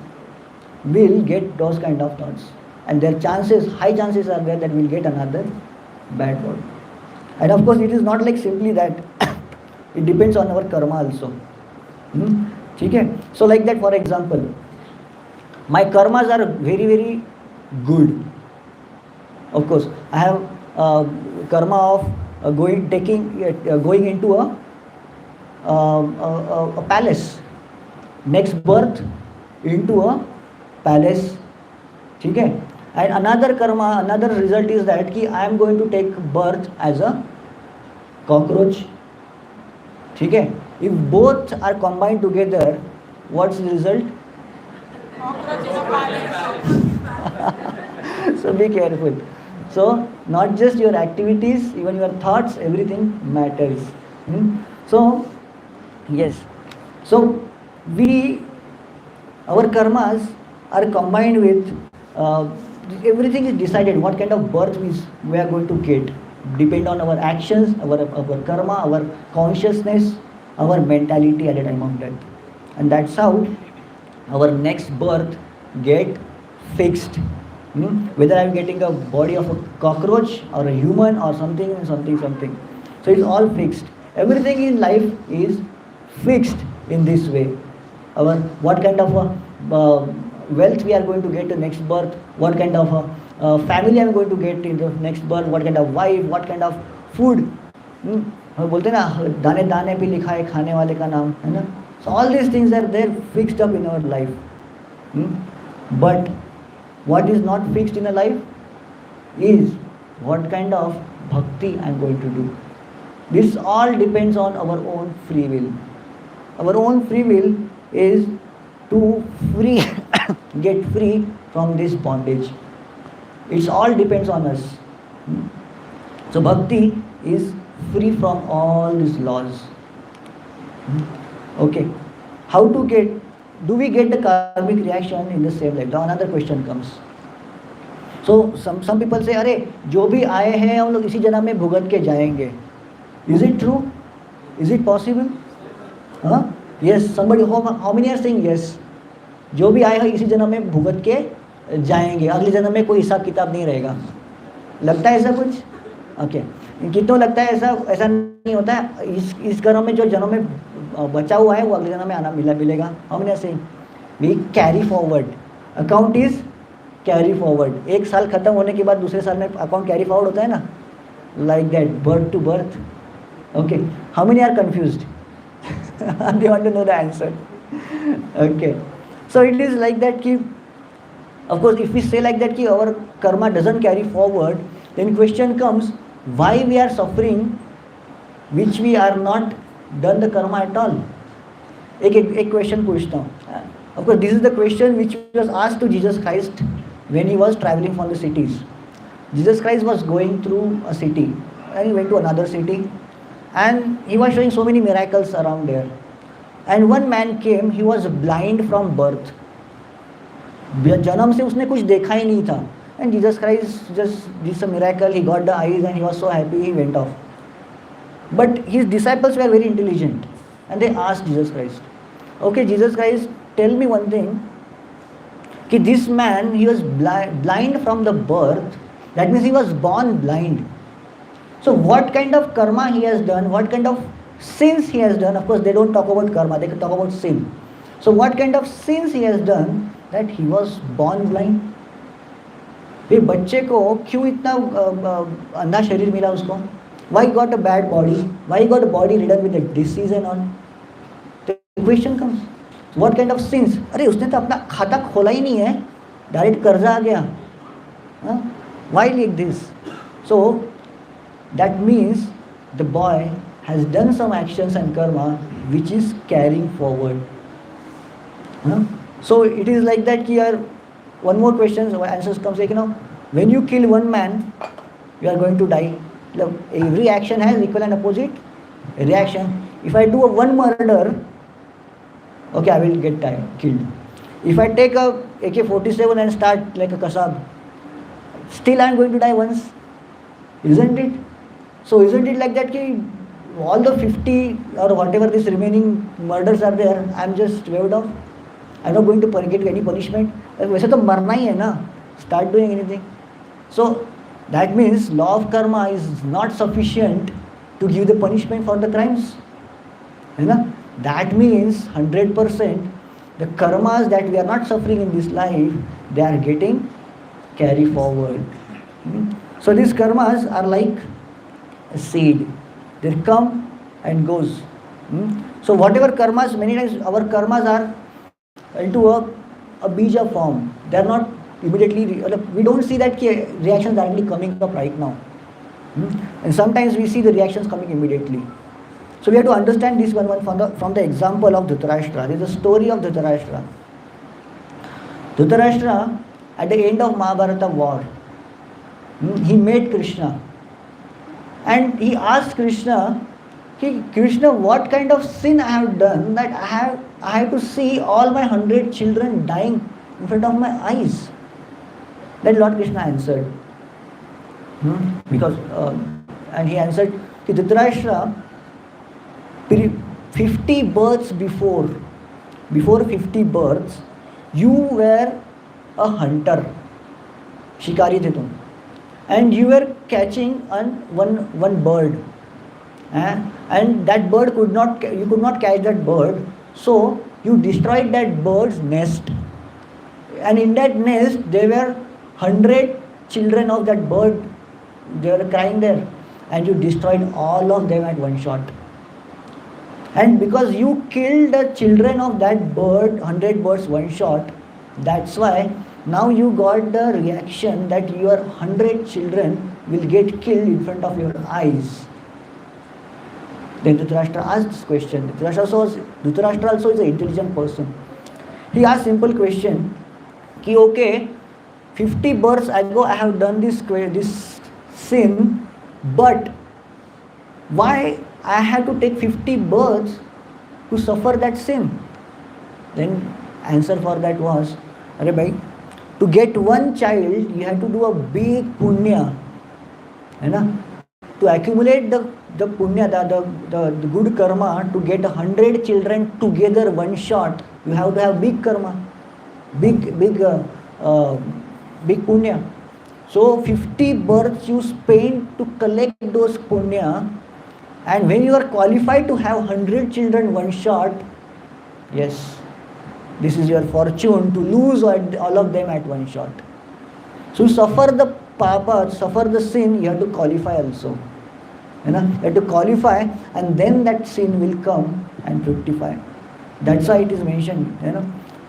S1: we'll get those kind of thoughts, and high chances are there that we'll get another bad body. And of course, it is not like simply that. It depends on our karma also. Okay? So like that, for example, my karmas are very, very good. Of course, I have karma of going into a palace. Next birth into a palace. Okay? And another karma, another result is that I am going to take birth as a cockroach. Okay? If both are combined together, what's the result?
S2: Cockroach in a palace.
S1: So be careful. So not just your activities, even your thoughts, everything matters. So yes. So our karmas are combined with everything is decided what kind of birth we are going to get. Depend on our actions, our karma, our consciousness, our mentality at the time of death. And that's how our next birth get fixed. Whether I'm getting a body of a cockroach or a human or something. So it's all fixed. Everything in life is fixed in this way. What kind of wealth we are going to get in the next birth, what kind of family I'm going to get in the next birth, what kind of wife, what kind of food. बोलते हैं ना दाने दाने पे लिखा है खाने वाले का नाम, है ना? So all these things are there fixed up in our life. But what is not fixed in a life is what kind of bhakti I am going to do. This all depends on our own free will. Our own free will is to get free from this bondage. It all depends on us. So bhakti is free from all these laws. Okay. How to do we get the karmic reaction in the same life? Now another question comes. So some people say, अरे जो भी आए हैं हम लोग इसी जन्म में भुगत के जाएंगे. Is it true? Is it possible? Yes. Somebody, how many are saying yes? जो भी आए हैं इसी जन्म में भुगत के जाएंगे, अगले जन्म में कोई हिसाब किताब नहीं रहेगा. लगता है ऐसा कुछ? Okay. कितनों लगता है ऐसा नहीं होता है, इस कर्म में जो जन्म में बचा हुआ है वो अगले जन्म में आना मिलेगा. हमने से we carry forward. Account is carry forward. एक साल खत्म होने के बाद दूसरे साल में अकाउंट कैरी फॉरवर्ड होता है ना, like that, birth to birth. Okay, how many are confused? They want to know the answer. Okay, so it is like that ki, of course if we say like that ki our karma doesn't carry forward, then question comes, why we are suffering which we are not done the karma at all. एक question पूछता हूँ. Of course this is the question which was asked to Jesus Christ when he was traveling from the cities. Jesus Christ was going through a city and he went to another city and he was showing so many miracles around there. And one man came, he was blind from birth. जन्म से उसने कुछ देखा ही नहीं था. And Jesus Christ just did a miracle, he got the eyes and he was so happy, he went off. But his disciples were very intelligent and they asked Jesus Christ, okay Jesus Christ, tell me one thing, कि this man, he was blind from the birth, that means he was born blind. So what kind of karma he has done, what kind of sins he has done, of course they don't talk about karma, they can talk about sin. So what kind of sins he has done that he was born blind? ये बच्चे को क्यों इतना अंधा शरीर मिला उसको? Why he got a bad body? Why he got a body ridden with a disease and all? The question comes, what kind of sins? अरे उसने तो अपना खाता खोला ही नहीं है, डायरेक्ट कर्जा आ गया. Why like this? So that means the boy has done some actions and karma which is carrying forward. So it is like that here. One more question, answers comes like, when you kill one man, you are going to die. Every action has equal and opposite reaction. If I do one murder, okay, I will get killed. If I take a AK-47 and start like a kasab, still I am going to die once, isn't it? So isn't it like that ki all the 50 or whatever these remaining murders are there, I am just waved off. I am not going to get any punishment. वैसे तो मरना ही है ना. Start doing anything. So that means law of karma is not sufficient to give the punishment for the crimes. है ना? That means 100% the karmas that we are not suffering in this life, they are getting carry forward. So these karmas are like a seed. They come and goes. So whatever karmas, many times our karmas are into a bija form. They are not immediately, we don't see that reactions directly coming up right now. And sometimes we see the reactions coming immediately. So we have to understand this one from the example of Dhritarashtra. There is a story of Dhritarashtra. Dhritarashtra, at the end of Mahabharata war, he met Krishna. And he asked Krishna, Krishna, what kind of sin I have done that I have to see all my 100 children dying in front of my eyes? Then Lord Krishna answered. Because and he answered, Dhritarashtra, 50 births before 50 births, you were a hunter. Shikari the tum. And you were catching one bird. And that bird you could not catch that bird. So you destroyed that bird's nest. And in that nest there were 100 children of that bird. They were crying there. And you destroyed all of them at one shot. And because you killed the children of that bird, 100 birds one shot, that's why now you got the reaction that your 100 children will get killed in front of your eyes. Then Dhritarashtra asked this question. Dhritarashtra also is an intelligent person. He asked simple question, ki okay, 50 births ago I have done this sin, but why I have to take 50 births to suffer that sin? Then answer for that was, Arey bhai, to get one child you have to do a big punya. To accumulate the punya, the good karma, to get 100 children together one shot, you have to have big karma, big punya. So 50 births you spend to collect those punya, and when you are qualified to have 100 children one shot, yes, this is your fortune to lose all of them at one shot. So suffer the papa, suffer the sin, you have to qualify also. You have to qualify, and then that sin will come and fructify. That's why it is mentioned.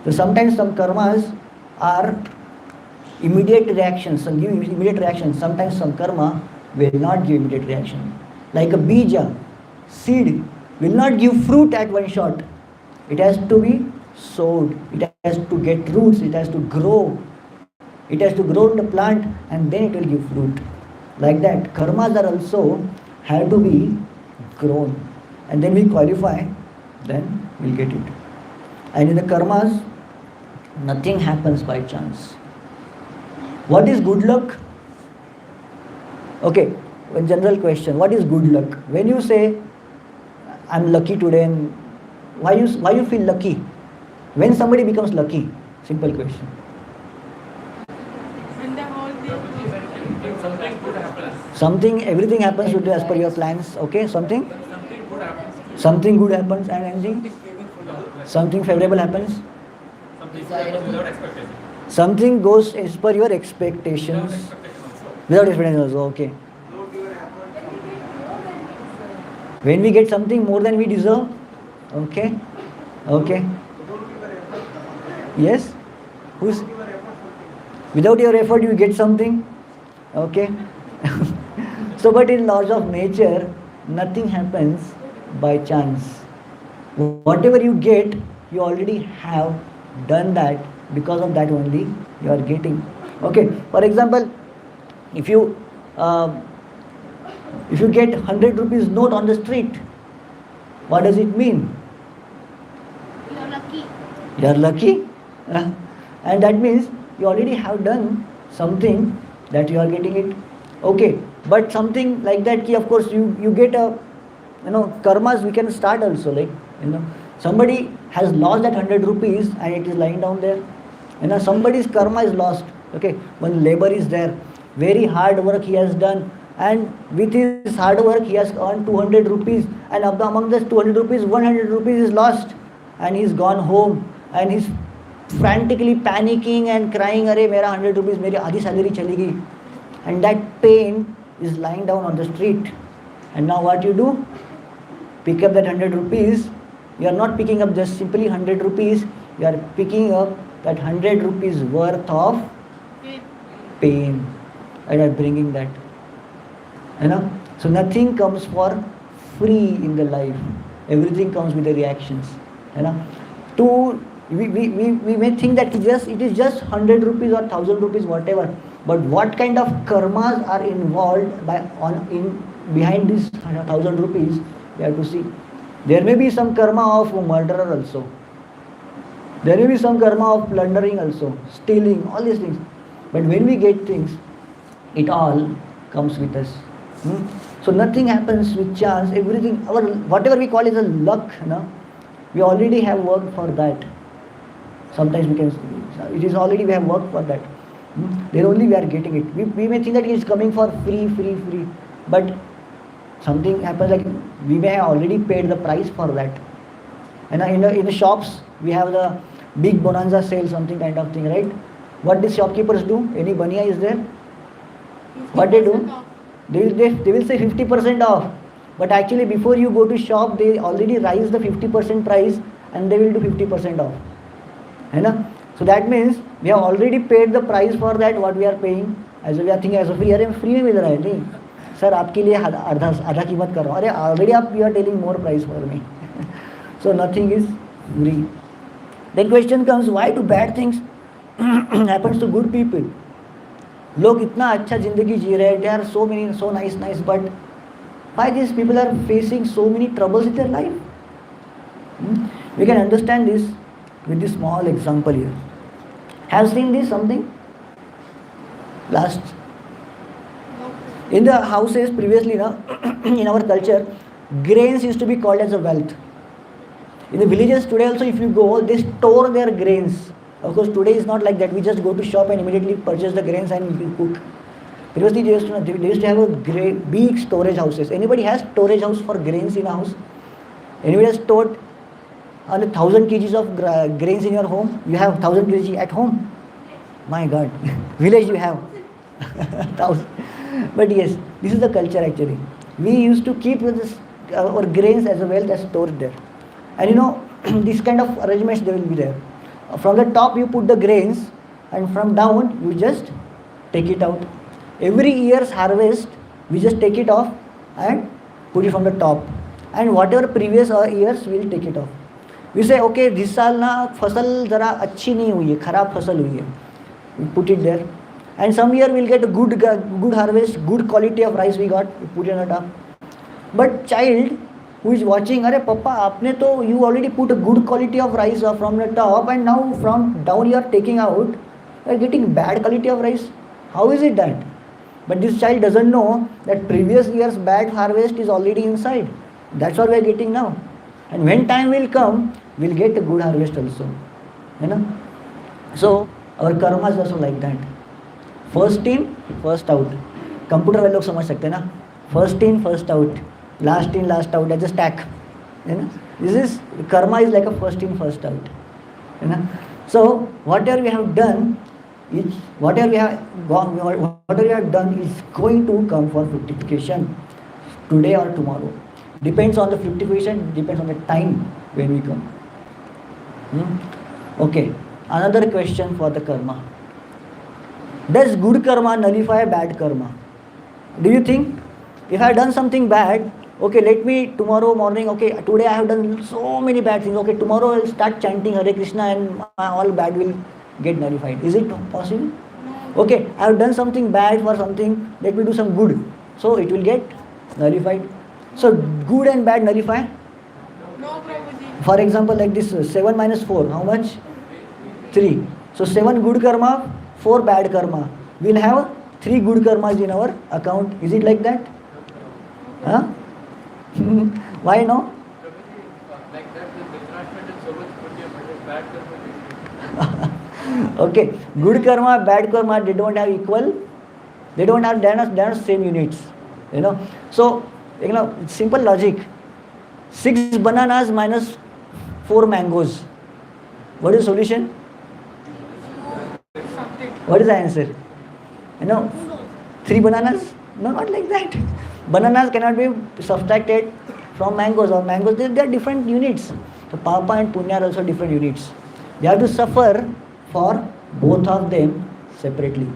S1: So sometimes some karmas are immediate reactions, some give immediate reactions. Sometimes some karma will not give immediate reaction. Like a bija, seed will not give fruit at one shot. It has to be sowed, it has to get roots, it has to grow. It has to grow in the plant, and then it will give fruit. Like that, karmas are also have to be grown. And then we qualify, then we'll get it. And in the karmas, nothing happens by chance. What is good luck? Okay, one general question. What is good luck? When you say, I'm lucky today, and why you feel lucky? When somebody becomes lucky? Simple question.
S2: When the whole day
S3: Something good happens.
S1: Everything happens to do as per your plans. Okay, something
S3: Good happens.
S1: Something good happens, and anything? Something favorable happens?
S3: Without expectation.
S1: Something goes as per your expectations. Without expectation also, okay. When we get something more than we deserve, okay. Yes? Without your effort you get something, okay. So but in laws of nature, nothing happens by chance. Whatever you get, you already have done that. Because of that only you are getting. Okay, for example, if you get 100 rupees note on the street, what does it mean?
S7: You're lucky.
S1: You are lucky. And that means you already have done something that you are getting it. Okay, but something like that, of course you get a, karmas we can start also, like, somebody has lost that 100 rupees and it is lying down there. Somebody's karma is lost. Okay, one labor is there, very hard work he has done, and with his hard work he has earned 200 rupees, and among this 200 rupees, 100 rupees is lost, and he's gone home and he's frantically panicking and crying, "Arey, mera 100 rupees, meri आधी salary चली गई," and that pain is lying down on the street. And now what you do? Pick up that 100 rupees. You are not picking up just simply 100 rupees. You are picking up that 100 rupees worth of pain, and are bringing that. So nothing comes for free in the life. Everything comes with the reactions. We may think that it is just 100 rupees or 1000 rupees, whatever. But what kind of karmas are involved behind this 1000 rupees? We have to see. There may be some karma of murderer also. There may be some karma of plundering also, stealing, all these things. But when we get things, it all comes with us. So nothing happens with chance. Everything, whatever we call is a luck, we already have worked for that. Sometimes it is already we have worked for that. Then only we are getting it. We may think that it is coming for free. But something happens, like we may have already paid the price for that. And in the shops, we have the big bonanza sale, something kind of thing, right? What the shopkeepers do? Any baniya is there? What they do? They will say 50% off. But actually before you go to shop, they already raise the 50% price and they will do 50% off. So that means we have already paid the price for that, what we are paying. As we are thinking as a free, अरे free में मिल रहा है नहीं sir, आपके लिए आधा कीमत कर रहा हूँ. अरे already you are telling more price for me. So nothing is free. Then question comes, why do bad things happens to good people? लोग इतना अच्छा जिंदगी जी रहे हैं, they are so nice, but why these people are facing so many troubles in their life? We can understand this with this small example here. Have seen this something? Last. In the houses previously, in our culture, grains used to be called as a wealth. In the villages today also, if you go, they store their grains. Of course, today is not like that. We just go to shop and immediately purchase the grains and you cook. Previously, they used to have a great big storage houses. Anybody has storage house for grains in a house? Anybody has stored on 1,000 kgs of grains in your home? You have 1,000 kg at home? My God, village you have 1,000. But yes, this is the culture actually. We used to keep this, our grains as a wealth as stored there. And you know, this kind of arrangements they will be there. From the top you put the grains, and from down you just take it out. Every year's harvest we just take it off and put it from the top. And whatever previous years we will take it off. We say, okay, this साल ना फसल जरा अच्छी नहीं हुई है, खराब फसल हुई है. We put it there. And some year we'll get a good harvest, good quality of rice we got, we put it on the top. But child who is watching, अरे पप्पा आपने तो you already put a good quality of rice from the top and now from down you are taking out, you are getting bad quality of rice. How is it that? But this child doesn't know that previous year's bad harvest is already inside. That's what we are getting now. And when time will come, we'll get a good harvest also. You know? So our karma is also like that. First in, first out. Computer वाले लोग समझ सकते हैं ना? First in, first out. Last in, last out. That's a stack. You know? This is karma is like a first in, first out. You know? So whatever we have done is whatever we have done is going to come for fructification today or tomorrow. Depends on the fructification. Depends on the time when we come. Okay. Another question for the karma. Does good karma nullify bad karma? Do you think if I have done something bad, okay, let me tomorrow morning, okay, today I have done so many bad things, okay, tomorrow I will start chanting Hare Krishna and all bad will get nullified. Is it possible? Okay, I have done something bad for something, let me do some good. So it will get nullified. So good and bad nullify?
S2: No, Prabhuji.
S1: For example, like this 7 minus 4, how much? 3. So 7 good karma, 4 bad karma. We will have 3 good karmas in our account. Is it like that? Huh? Why no?
S3: Like that, the detachment is so much punya, but it's bad karma.
S1: Okay, good karma, bad karma, they don't have equal, they don't have, they are not same units. You know, so you know, simple logic. 6 bananas minus 4 mangoes. What is the solution? What is the answer? You know, 3 bananas? No, not like that. Bananas cannot be subtracted from mangoes, or mangoes, they are different units. So Papa and Punya are also different units. They have to suffer for both of them separately.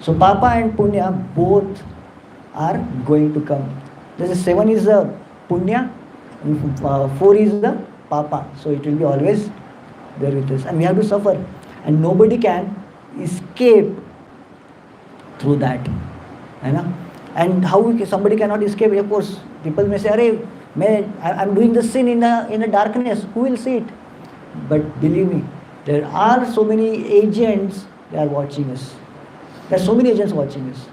S1: So Papa and Punya both are going to come. This is 7 is the Punya, and 4 is the Papa. So it will be always there with us. And we have to suffer. And nobody can escape through that. You know? And how somebody cannot escape? Of course, people may say, "Arey, I'm doing the sin in the darkness. Who will see it?" But believe me, there are so many agents. They are watching us. There are so many agents watching us.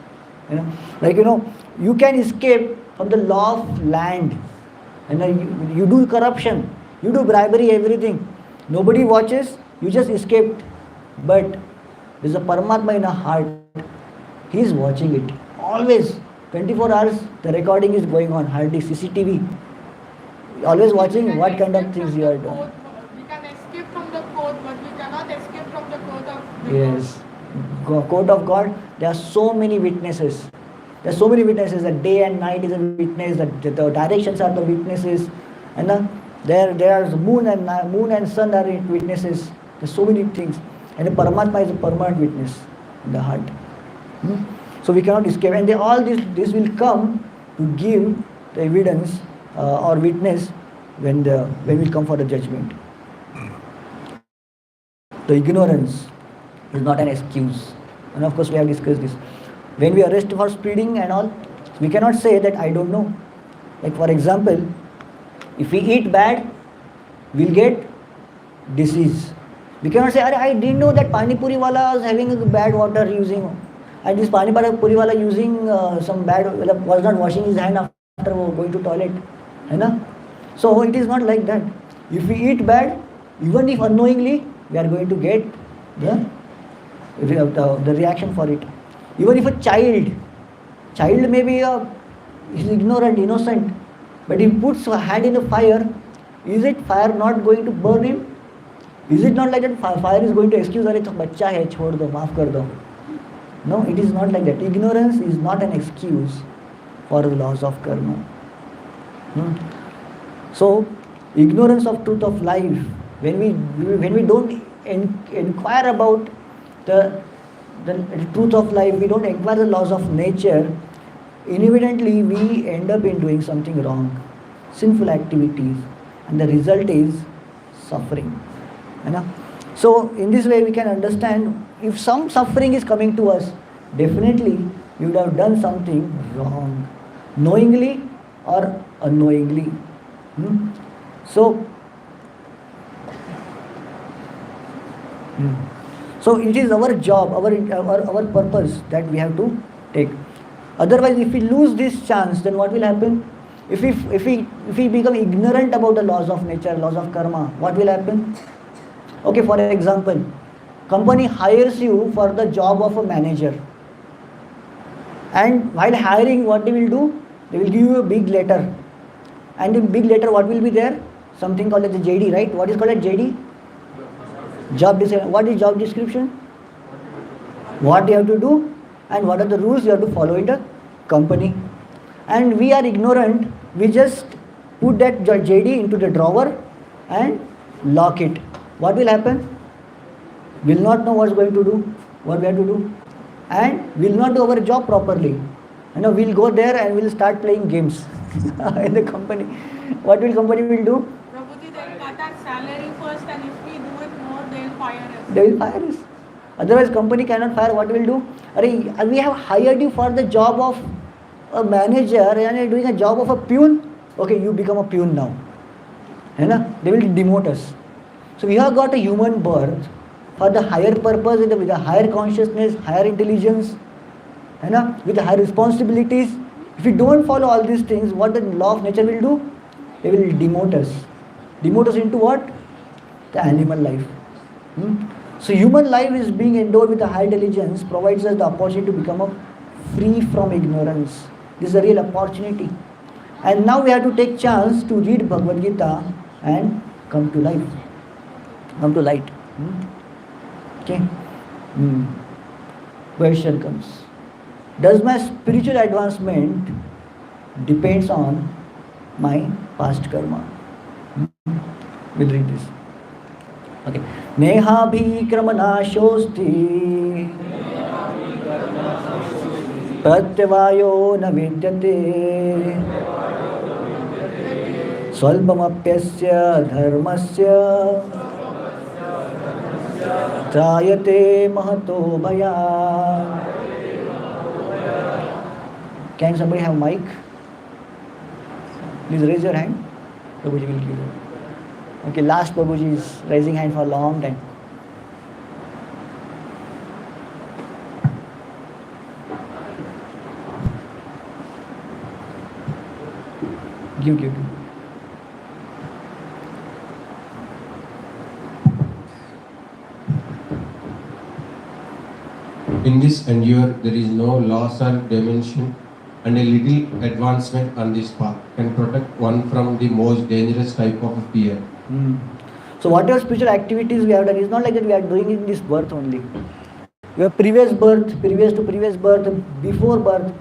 S1: You know, like you can escape from the law of land. And you do corruption, you do bribery, everything. Nobody watches. You just escaped. But there's a Paramatma in our heart. He is watching it always. 24 hours the recording is going on, hard disk, CCTV. Always watching what kind of things you are doing.
S2: We can escape from the court, but we cannot escape from the court of the
S1: Yes. Court of God, there are so many witnesses. There are so many witnesses. The day and night is a witness. The directions are the witnesses. And there are moon and sun are witnesses. There are so many things. And the Paramatma is a permanent witness in the heart. So we cannot escape. And all this will come to give the evidence or witness when we come for the judgment. The ignorance is not an excuse. And of course we have discussed this. When we arrest for speeding and all, we cannot say that I don't know. Like for example, if we eat bad, we'll get disease. We cannot say, I didn't know that Pani Puri wala was having a bad water using, and this Pani Puri wala using some bad, was not washing his hand after going to toilet. So it is not like that. If we eat bad, even if unknowingly, we are going to get the reaction for it. Even if a child Child may be is ignorant, innocent, but he puts a hand in the fire. Is it fire not going to burn him? Is it not like that fire is going to excuse, अरे तो बच्चा है छोड़ दो माफ कर दो? No, it is not like that. Ignorance is not an excuse for the laws of karma. So, ignorance of truth of life, when we don't inquire about the truth of life, we don't inquire the laws of nature, inevitably we end up in doing something wrong, sinful activities, and the result is suffering. So, in this way we can understand, if some suffering is coming to us, definitely you would have done something wrong, knowingly or unknowingly. So it is our job, our purpose that we have to take. Otherwise, if we lose this chance, then what will happen? If we become ignorant about the laws of nature, laws of karma, what will happen? Okay, for example, company hires you for the job of a manager, and while hiring, what they will do? They will give you a big letter, and in big letter, what will be there? Something called as the JD, right? What is called as JD? Job description. What is job description? What you have to do, and what are the rules you have to follow in the company. And we are ignorant. We just put that JD into the drawer and lock it. What will happen? We'll not know what's going to do, what we have to do, and we'll not do our job properly. We'll go there and we'll start playing games in the company. What will company will do?
S2: Prabhuji, they'll cut our salary first, and if we do it more, they'll fire us.
S1: They will fire us. Otherwise, company cannot fire. What will do? We have hired you for the job of a manager, and you're doing a job of a peon. Okay, you become a peon now. They will demote us. So we have got a human birth for the higher purpose, with a higher consciousness, higher intelligence, with higher responsibilities. If we don't follow all these things, what the law of nature will do? They will demote us. Demote us into what? The animal life. So human life is being endowed with a high intelligence, provides us the opportunity to become free from ignorance. This is a real opportunity. And now we have to take chance to read Bhagavad Gita and come to life. Come to light. Okay. Question comes. Does my spiritual advancement depends on my past karma? We'll read this. Okay. Neha bhi kramanashosti pratyavayo na vidyate swalpamapyasya dharmasya trayate mahato bhaya. Can somebody have mic? Please raise your hand. Prabhuji will give you. Okay, last Prabhuji is raising hand for a long time. Give.
S8: In this endure, there is no loss or dimension, and a little advancement on this path can protect one from the most dangerous type of fear.
S1: So whatever spiritual activities we have done, it's not like that we are doing in this birth only. Your previous birth, previous to previous birth, before birth,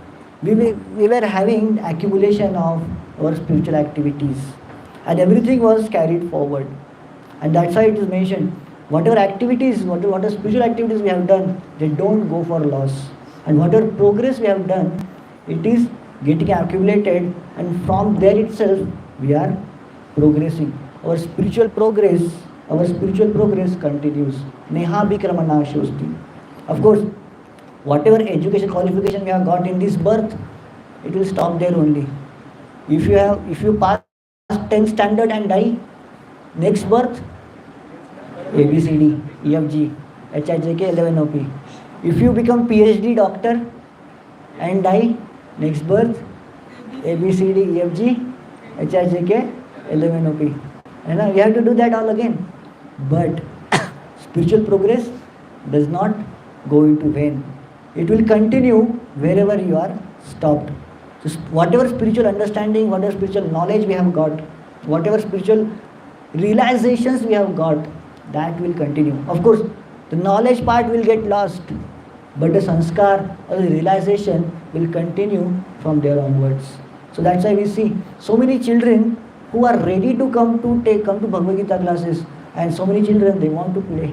S1: we were having accumulation of our spiritual activities, and everything was carried forward. And that's why it is mentioned, whatever activities, whatever spiritual activities we have done, they don't go for loss. And whatever progress we have done, it is getting accumulated, and from there itself we are progressing. Our spiritual progress continues. Neha bikramana shosti. Of course, whatever education qualification we have got in this birth, it will stop there only. If you pass 10th standard and die, next birth, A, B, C, D, E, F, G, H, I, J, K, 11, O, P. If you become PhD doctor and die, next birth, A, B, C, D, E, F, G, H, I, J, K, 11, O, P. You have to do that all again. But spiritual progress does not go into vain. It will continue wherever you are stopped. So whatever spiritual understanding, whatever spiritual knowledge we have got, whatever spiritual realizations we have got, that will continue. Of course, the knowledge part will get lost, but the sanskar or the realization will continue from there onwards. So that's why we see so many children who are ready to come to Bhagavad Gita classes, and so many children they want to play.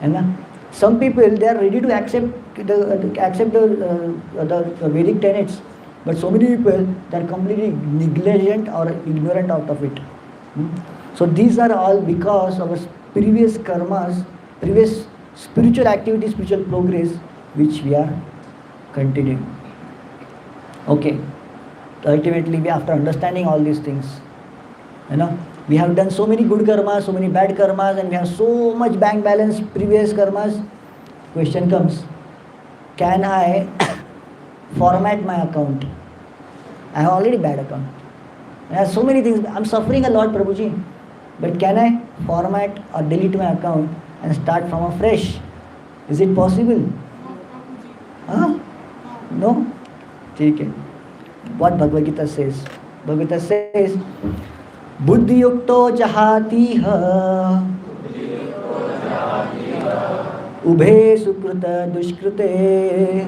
S1: And some people they are ready to accept the Vedic tenets, but so many people they are completely negligent or ignorant out of it. So these are all because of our previous karmas, previous spiritual activity, spiritual progress, which we are continuing. Okay. Ultimately, we after understanding all these things, we have done so many good karmas, so many bad karmas, and we have so much bank balance previous karmas. Question comes, can I format my account? I have already bad account. I have so many things. I'm suffering a lot, Prabhuji. But can I format or delete my account and start from afresh? Is it possible? Huh? No? Okay. What Bhagavad Gita says? Bhagavad Gita says, Buddhi yukto jahatiha Ubhe sukrita dushkrite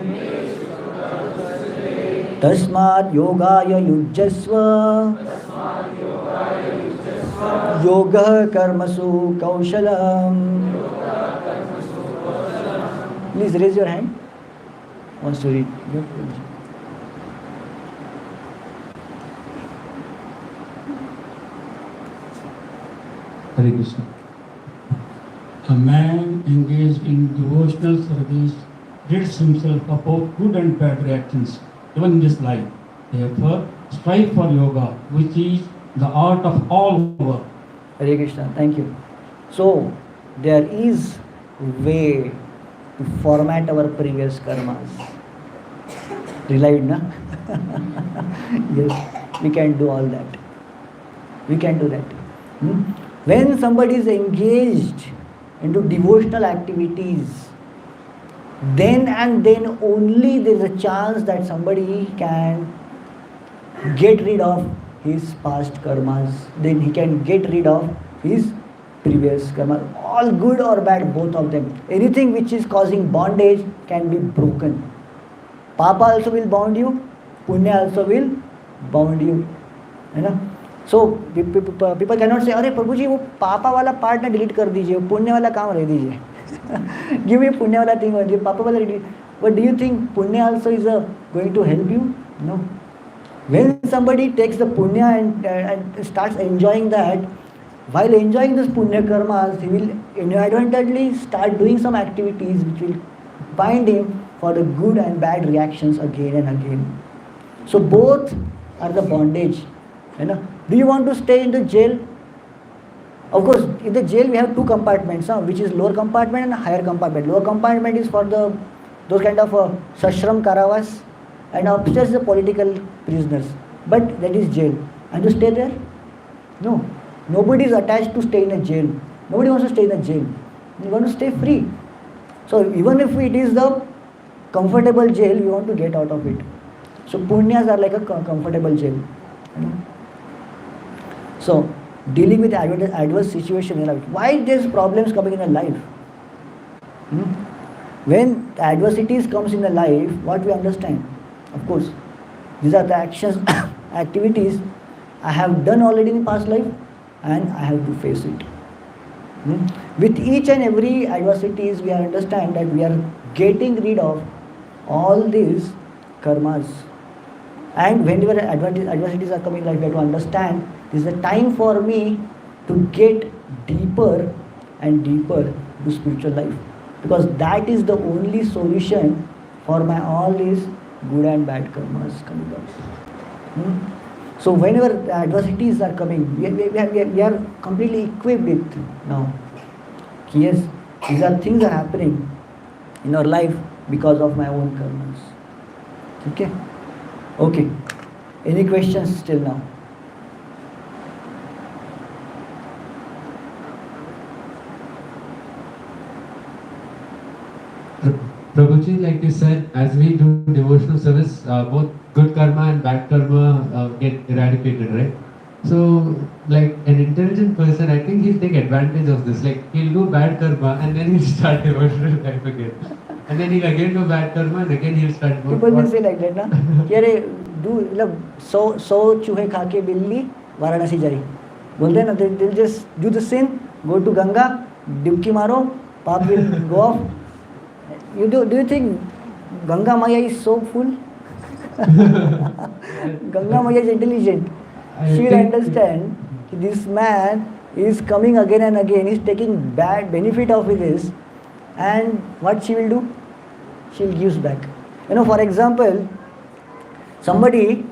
S1: Tasmad yogaya yujjasva Yoga karmasu kaushalam. Please raise your hand. Wants to read.
S9: Hare Krishna. A man engaged in devotional service rids himself of both good and bad reactions, even in this life. Therefore, strive for yoga, which is the art of all work.
S1: Hare Krishna, thank you. So, there is way to format our previous karmas. Relied, na? Yes, we can do all that. We can do that. When somebody is engaged into devotional activities, then and then only there is a chance that somebody can get rid of his past karmas, then he can get rid of his previous karma. All good or bad, both of them. Anything which is causing bondage can be broken. Papa also will bound you, Punya also will bound you. So people cannot say, अरे प्रभु जी वो पापा वाला part ना delete कर दीजिए, पुण्य वाला काम रह दीजिए. Give me punya wala thing, papa wala delete. But do you think punya also is going to help you? No. When somebody takes the punya and starts enjoying that, while enjoying this punya karmas, he will inadvertently start doing some activities which will bind him for the good and bad reactions again and again. So both are the bondage. Do you want to stay in the jail? Of course, in the jail we have two compartments, which is lower compartment and higher compartment. Lower compartment is for those kind of sashram karavas, and upstairs is the political prisoners. But that is jail. And to stay there? No. Nobody is attached to stay in a jail. Nobody wants to stay in a jail. You want to stay free. So even if it is the comfortable jail, you want to get out of it. So punyas are like a comfortable jail. So dealing with adverse situation in life. Why there's problems coming in a life? When adversities comes in a life, what we understand? Of course, these are the actions, activities I have done already in past life, and I have to face it. With each and every adversities, we understand that we are getting rid of all these karmas. And whenever adversities are coming, like we have to understand, this is a time for me to get deeper and deeper to spiritual life, because that is the only solution for my all these good and bad karmas coming up. So whenever the adversities are coming, we are completely equipped with now. Yes, these are things are happening in our life because of my own karmas. Okay? Okay. Any questions still now?
S10: Prabhuji, like you said, as we do devotional service, both good karma and bad karma get eradicated, right? So, like an intelligent person, I think he'll take advantage of this. Like he'll do bad karma and then he'll start devotional life again. And then he'll again do bad karma and again he'll start.
S1: People will say like that, na? कि अरे do मतलब 100 चूहे खा के बिल्ली वाराणसी जाई. बोलते हैं ना, they'll just do the sin, go to Ganga, डुबकी मारो, पाप will go off. Do you think Ganga Maya is so full? Ganga Maya is intelligent. She will understand this man is coming again and again, is taking bad benefit of this, and what she will do? She will give back. You know, for example, somebody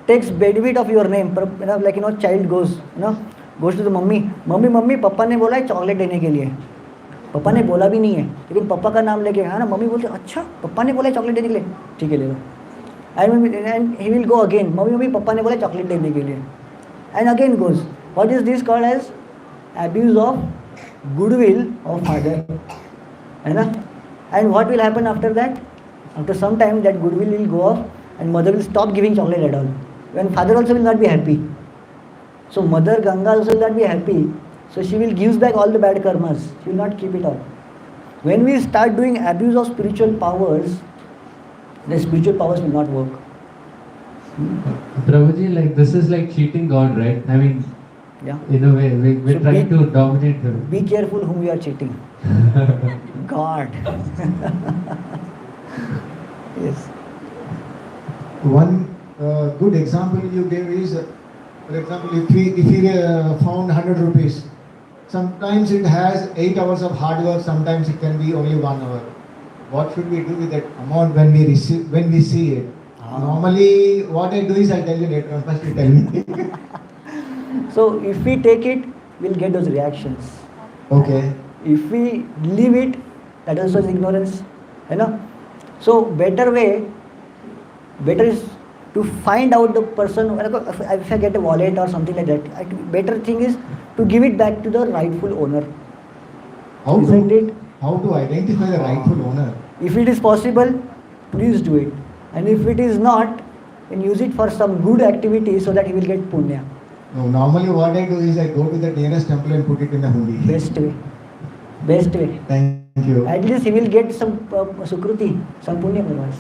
S1: takes benefit of your name, you know, like, you know, child goes to the mummy, पापा ने बोला है chocolate देने के लिए. पापा ने बोला भी नहीं है, लेकिन पापा का नाम लेके, हाँ ना, मम्मी बोलते अच्छा पापा ने बोला चॉकलेट देने के लिए, ठीक है ले लो. And he will go again, mummy papa ने बोला चॉकलेट देने के लिए, and again goes. What is this called as? Abuse of goodwill of mother, है ना? And what will happen after that? After some time that goodwill will go off and mother will stop giving chocolate at all. When father also will not be happy. So mother Ganga also will not be happy. So she will give back all the bad karmas. She will not keep it all. When we start doing abuse of spiritual powers, the spiritual powers will not work.
S10: Prabhuji, like this is like cheating God, right? I mean,
S1: yeah.
S10: In a way, we're
S1: So
S10: trying to dominate her.
S1: Be careful whom you are cheating. God. Yes.
S11: One good example you gave is, for example, if we found 100 rupees, sometimes it has 8 hours of hard work, sometimes it can be only 1 hour. What should we do with that amount when we see it? Normally, what I do is I tell you later on. First you tell me.
S1: So if we take it, we'll get those reactions.
S11: Okay.
S1: If we leave it, that also is ignorance. You know? So better is to find out the person. If I get a wallet or something like that, better thing is to give it back to the rightful owner.
S11: How to identify the rightful owner?
S1: If it is possible, please do it. And if it is not, then use it for some good activity so that he will get punya.
S11: No, normally what I do is I go to the nearest temple and put it in the hundi.
S1: Best way.
S11: Thank you.
S1: At least he will get some sukruti, some punya for us.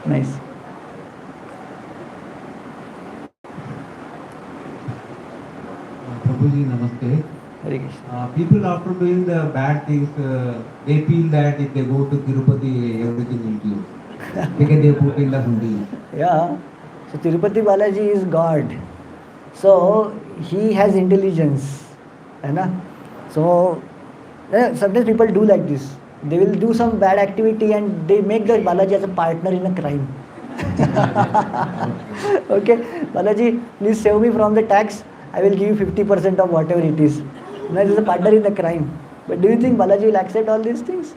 S1: Nice.
S12: Prabhuji, namaste.
S1: Hare Krishna.
S12: People after doing the bad things, they feel that if they go to Tirupati, everything will give. Because they put in the hundi.
S1: Yeah. So Tirupati Balaji is God. So he has intelligence. So sometimes people do like this. They will do some bad activity and they make the Balaji as a partner in a crime. Okay, Balaji, please save me from the tax. I will give you 50% of whatever it is. Now this is a partner in the crime. But do you think Balaji will accept all these things?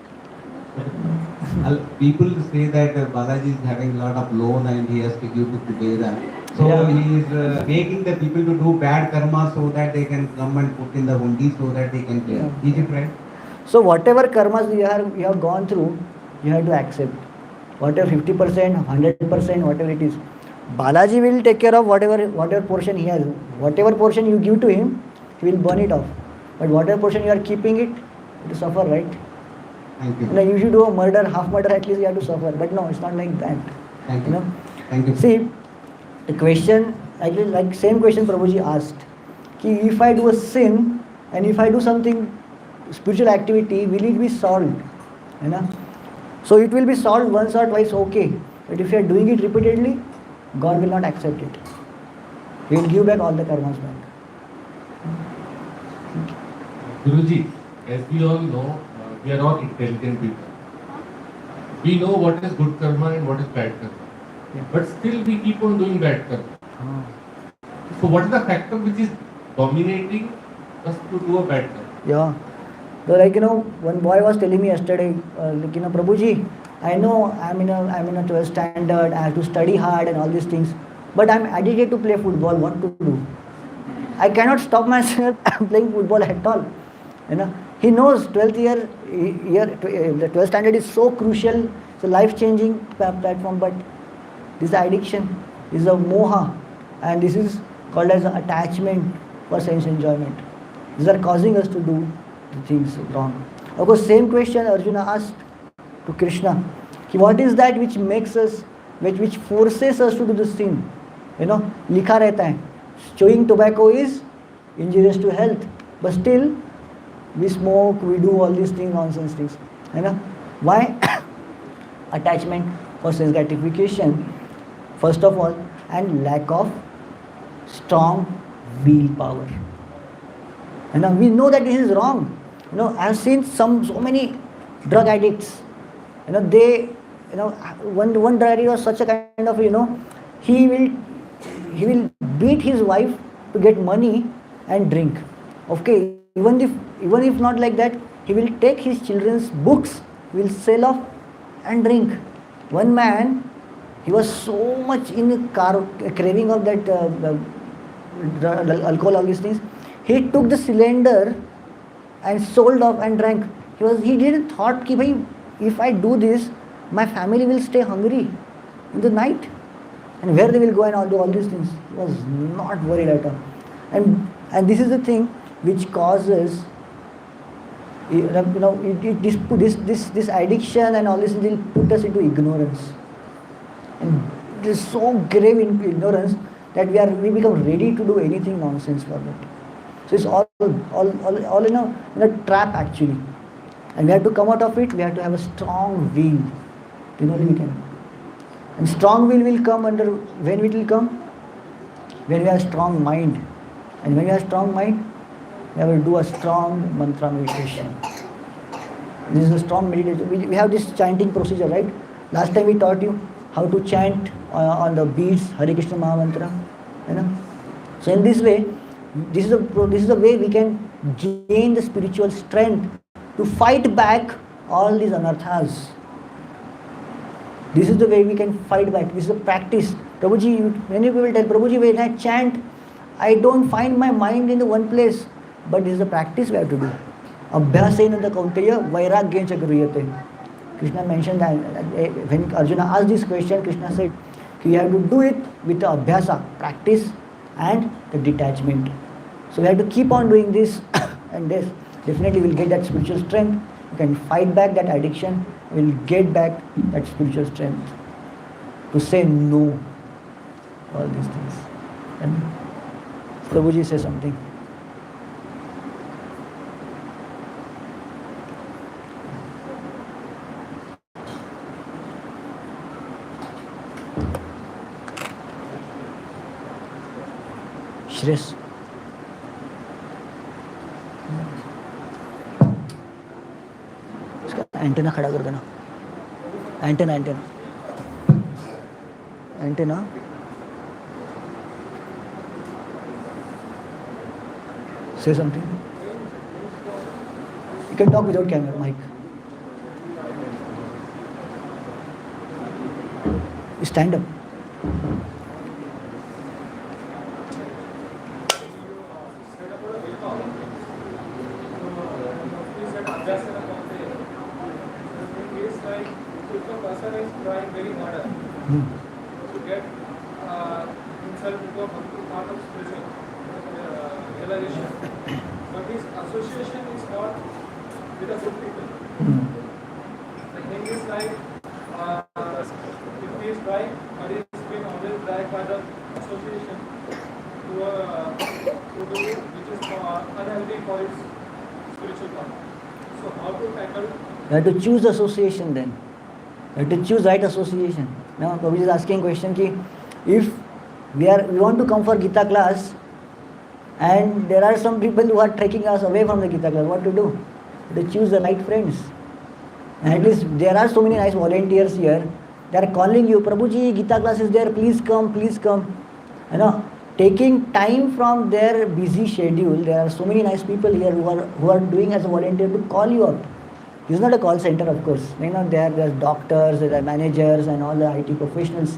S12: People say that Balaji is having a lot of loan and he has to give to Kubera. So he is making the people to do bad karma so that they can come and put in the hundi so that they can pay. Is it right?
S1: So whatever karmas you have gone through, you have to accept. Whatever 50%, 100%, whatever it is. Balaji will take care of whatever portion he has. Whatever portion you give to him, he will burn it off. But whatever portion you are keeping it, to suffer, right?
S12: Thank you.
S1: Like you should do a murder, half murder, at least you have to suffer. But no, it's not like that.
S12: Thank you.
S1: You know?
S12: Thank you.
S1: See, the question, like same question Prabhuji asked. Ki if I do a sin and if I do something spiritual activity, will it be solved? You know? So it will be solved once or twice, okay. But if you are doing it repeatedly, God will not accept it. He will give back all the karmas back.
S13: Guruji, as we all know, we are all intelligent people. We know what is good karma and what is bad karma.
S1: Yeah.
S13: But still we keep on doing bad karma. So what is the factor which is dominating us to do a bad karma?
S1: Yeah. So one boy was telling me yesterday, Prabhuji, I know I'm in a 12th standard, I have to study hard and all these things, but I'm addicted to play football. What to do? I cannot stop myself playing football at all. He knows 12th the 12th standard is so crucial, it's a life-changing platform, but this is addiction, this is a moha, and this is called as attachment for sense enjoyment. These are causing us to do the things wrong. Of course, same question Arjuna asked to Krishna. What is that which makes us, which forces us to do the sin? लिखा रहता है, chewing tobacco is injurious to health, but still we smoke, we do all these things, nonsense things. Why? Attachment for sense gratification, first of all, and lack of strong willpower. We know that this is wrong. I have seen so many drug addicts. They, one drug addict was such a kind of, he will beat his wife to get money and drink. Okay, even if not like that, he will take his children's books, will sell off and drink. One man, he was so much in craving of that alcohol, all these things. He took the cylinder and sold off and drank. He didn't thought ki bhai, if I do this, my family will stay hungry in the night, and where they will go and do all these things. He was not worried at all. And this is the thing which causes, this addiction and all this will put us into ignorance. And it is so grave in ignorance that we become ready to do anything nonsense for that. So it's all in a trap actually. And we have to come out of it. We have to have a strong will. We can. And strong will come when it will come? When we have a strong mind. And when we have a strong mind, we have to do a strong mantra meditation. This is a strong meditation. We have this chanting procedure, right? Last time we taught you how to chant on the beads, Hare Krishna Mahamantra. So in this way, this is the way we can gain the spiritual strength to fight back all these anarthas. This is the way we can fight back. This is a practice. Prabhuji, many people tell Prabhuji, when I chant, I don't find my mind in the one place. But this is a practice we have to do. Abhyasena kaunteya vairagya cha grihate. Krishna mentioned that when Arjuna asked this question, Krishna said, you have to do it with the abhyasa, practice, and the detachment. So we have to keep on doing this, and this definitely will get that spiritual strength. You can fight back that addiction, will get back that spiritual strength to say no to all these things. And Prabhuji says something. Shresh. इसका antenna खड़ा कर देना. Antenna say something. You can talk without camera, mic. Stand up.
S3: To get himself into a part of spiritual realization. But his association is not with the good people. The thing is like, if he is trying, or he is being always dragged by the association to do which is unhealthy for his spiritual path. So how to tackle?
S1: You have to choose association then. You have to choose right association. Now, Prabhuji is asking question ki, if we want to come for Gita class and there are some people who are taking us away from the Gita class, what to do? To choose the right friends. And at least there are so many nice volunteers here. They are calling you, Prabhuji, Gita class is there, please come, please come. Taking time from their busy schedule. There are so many nice people here who are doing as a volunteer to call you up. This is not a call center, of course. There are doctors, there are managers, and all the IT professionals.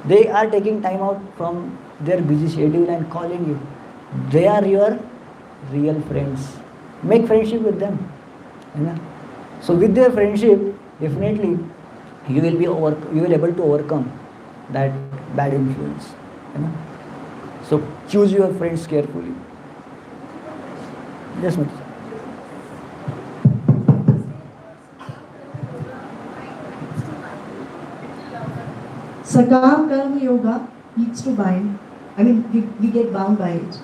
S1: They are taking time out from their busy schedule and calling you. They are your real friends. make friendship with them. So with their friendship, definitely you will able to overcome that bad influence. So choose your friends carefully. Yes, Mati.
S14: Sakam Karma Yoga leads to bind. I mean, we get bound by it.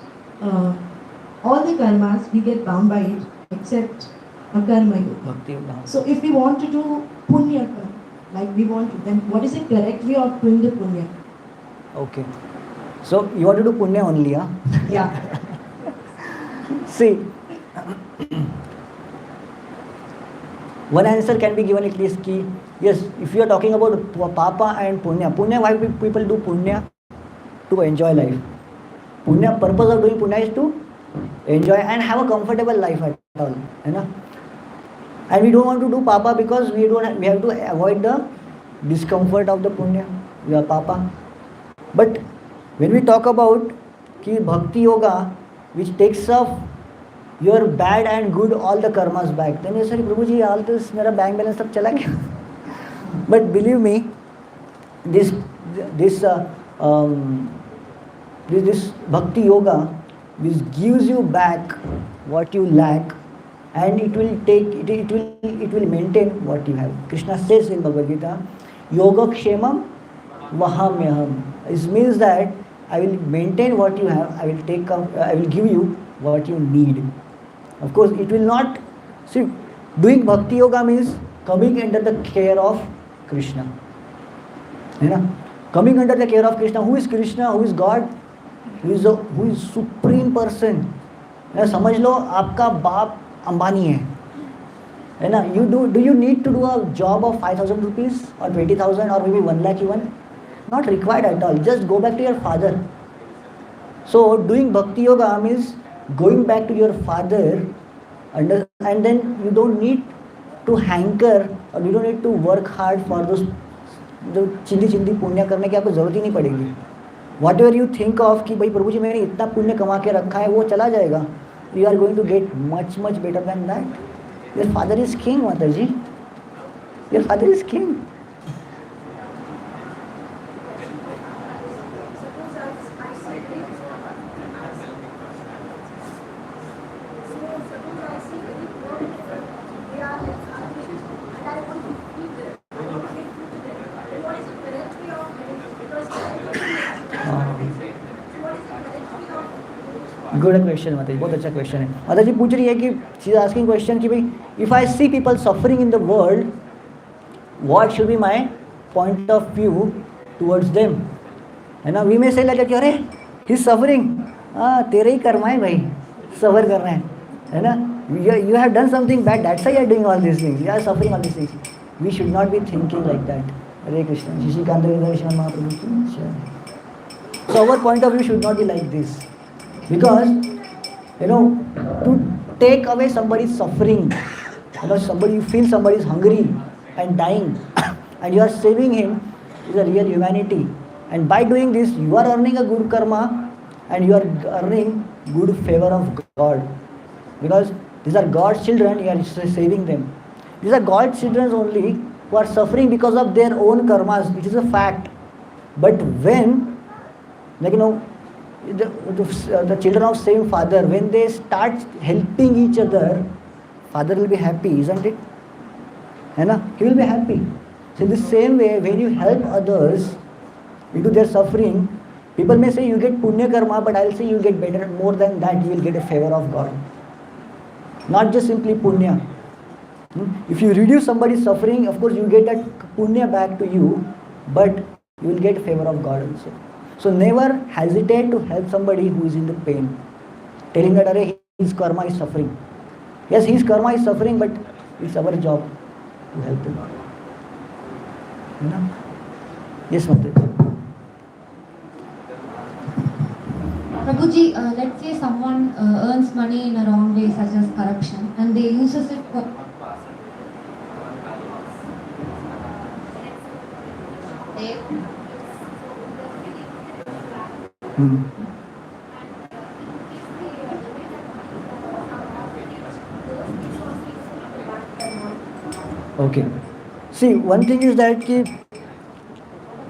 S14: All the karmas, we get bound by it, except a Karma Yoga. So if we want to do Punya Karma, like we want to, then what is the correct way of doing the Punya?
S1: Okay. So you want to do Punya only, huh?
S14: Yeah.
S1: See, one answer can be given at least key. Yes, if you are talking about Papa and Punya, why people do Punya? To enjoy life. Punya, purpose of doing Punya is to enjoy and have a comfortable life at all. And we don't want to do Papa because we have to avoid the discomfort of the Punya. We are Papa. But when we talk about ki Bhakti Yoga, which takes off your bad and good all the karmas back, then you say, Prabhuji, all this, mera bank balance sab chala gaya. But believe me, this Bhakti Yoga, which gives you back what you lack, and it will maintain what you have. Krishna says in Bhagavad Gita, Yoga Kshemam Vahamyaham. It means that I will maintain what you have, I will give you what you need. Of course, it will not. See, doing Bhakti Yoga means coming under the care of Krishna. Coming under the care of Krishna. Who is Krishna? Who is God? Who is supreme person? समझ लो आपका बाप अंबानी है ना? Do you need to do a job of 5,000 rupees or 20,000 or maybe 1 lakh even? Not required at all. Just go back to your father. So doing Bhakti Yoga means going back to your father, and then you don't need to hanker or you don't need to work hard for those जो चिंदी पुण्य करने की आपको जरूरत ही नहीं पड़ेगी. What ever you think of कि भाई प्रभु जी मैंने इतना पुण्य कमा के रखा है, वो चला जाएगा. You are going to get much better than that. Your father is king, माता जी. Your father is king. Good question माता जी, बहुत अच्छा क्वेश्चन है. माता जी पूछ रही है कि शी इज आस्किंग क्वेश्चन कि भाई if I see people suffering in the world, what should be my point of view towards them. है ना? वी में से लगा कि अरे ही इज सफरिंग, तेरे ही कर्म है भाई, सफर कर रहे हैं. है ना? You have done something bad, that's why you are doing all this things, you are suffering all this things. We should not be thinking like that. Hare Krishna. Shri कांत कृष्ण महाप्रभु की. So our point of view should not be like this. Because, to take away somebody's suffering, you feel somebody is hungry and dying, and you are saving him, is a real humanity. And by doing this, you are earning a good karma, and you are earning good favor of God. Because these are God's children, you are saving them. These are God's children only who are suffering because of their own karmas, which is a fact. But when, the children of same father, when they start helping each other, father will be happy, isn't it? He will be happy. So in the same way, when you help others into their suffering, people may say you get punya karma, but I'll say you get better, more than that, you will get a favor of God. Not just simply punya. If you reduce somebody's suffering, of course you get that punya back to you, but you will get favor of God also. So never hesitate to help somebody who is in the pain, telling that his karma is suffering. Yes, his karma is suffering, but it's our job to help him. Yes, Mate.
S15: Prabhuji, let's say someone earns money in a wrong way, such as corruption, and they uses it for
S1: Okay. See, one thing is that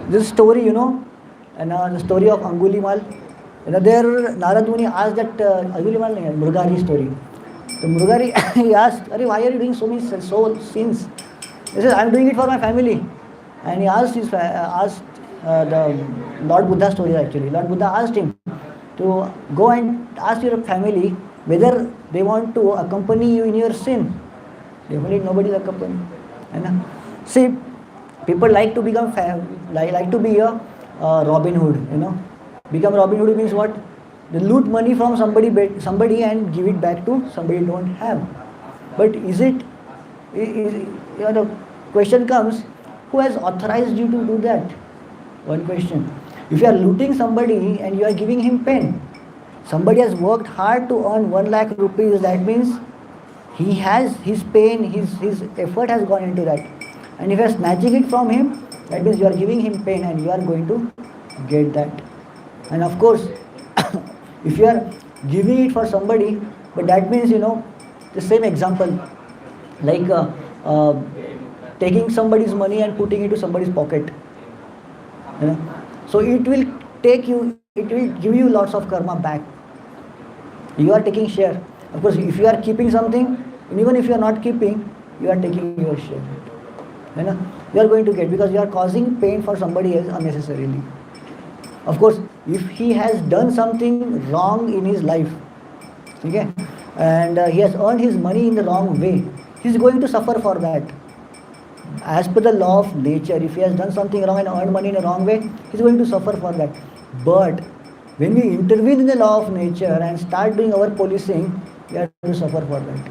S1: this story, and the story of Angulimal, there Narad Muni asked that Angulimal, Murugari story. So Murugari, he asked, why are you doing so many sins? He says, I'm doing it for my family. And he asked the Lord Buddha story actually. Lord Buddha asked him to go and ask your family whether they want to accompany you in your sin. Definitely nobody will accompany. See, people like to become like to be a Robin Hood. Become Robin Hood means what? They loot money from somebody and give it back to somebody who don't have. But the question comes, who has authorized you to do that? One question. If you are looting somebody and you are giving him pain, somebody has worked hard to earn 1 lakh rupees, that means he has his pain, his effort has gone into that. And if you are snatching it from him, that means you are giving him pain and you are going to get that. And of course, if you are giving it for somebody, but that means, the same example, like taking somebody's money and putting it to somebody's pocket. So it will give you lots of karma back. You are taking share. Of course, if you are keeping something, and even if you are not keeping, you are taking your share. You are going to get, because you are causing pain for somebody else unnecessarily. Of course, if he has done something wrong in his life, okay, and he has earned his money in the wrong way, he is going to suffer for that. As per the law of nature, if he has done something wrong and earned money in a wrong way, he is going to suffer for that. But when we intervene in the law of nature and start doing our policing, we have to suffer for that.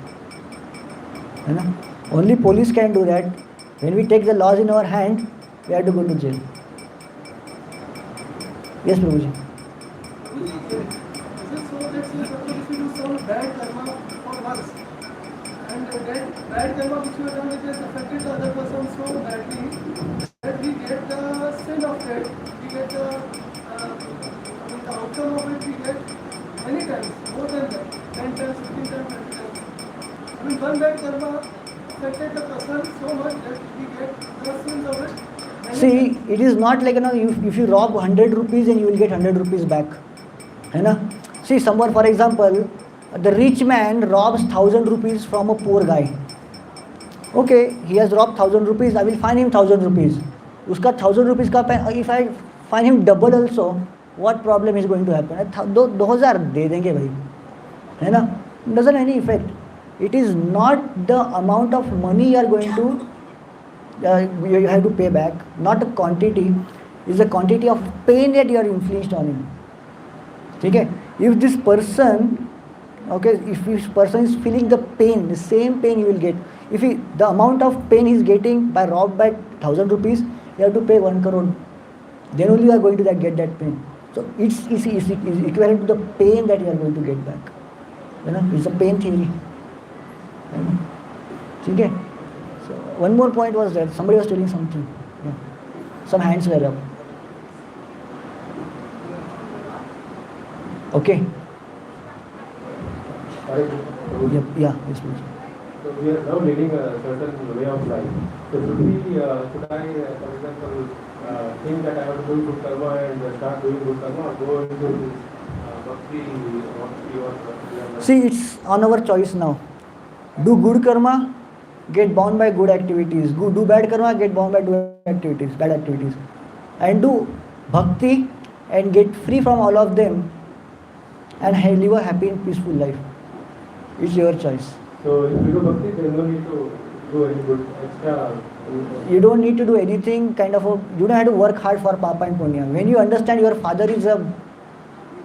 S1: Only police can do that. When we take the laws in our hand, we have to go to jail. Yes, Prabhuji.
S3: Is it so that suppose if you do some bad karma for once, and that bad karma which you have done, it has affected the other person so badly that we get the sin of that, we get the outcome of it, we get many times, more than that, 10 times, 15 times, 20 times. I mean, one bad karma affected the person so much that we get the sins of it.
S1: See, it is not like, if you rob 100 rupees and you will get 100 rupees back. See, someone, for example, the rich man robs 1000 rupees from a poor guy. Okay, he has robbed 1000 rupees, I will fine him 1000 rupees. Uska 1000 rupees ka, if I fine him double also, what problem is going to happen? 2000 de denge bhai. Doesn't any effect. It is not the amount of money you are going to you have to pay back, not the quantity. Is the quantity of pain that you are inflicted on him. Okay? If this person is feeling the pain, the same pain you will get. If the amount of pain he is getting by robbed by 1000 rupees, you have to pay 1 crore. Then only you are going to get that pain. So it's equivalent to the pain that you are going to get back. It's a pain theory. Okay? So one more point was that somebody was telling something. Yeah. Some hands were up. Okay. Yep. Yeah. Yes, please.
S3: So we are now leading a certain way of life. So should I, for example, think that I have to do good karma and start doing good karma, or go into this bhakti or
S1: See, it's on our choice now. Do good karma, get bound by good activities. Do bad karma, get bound by bad activities. And do bhakti and get free from all of them and live a happy and peaceful life. It's your choice.
S3: So if you do bhakti, then no need to do any good extra.
S1: You don't need to do anything you don't have to work hard for papa and punya. When you understand your father is a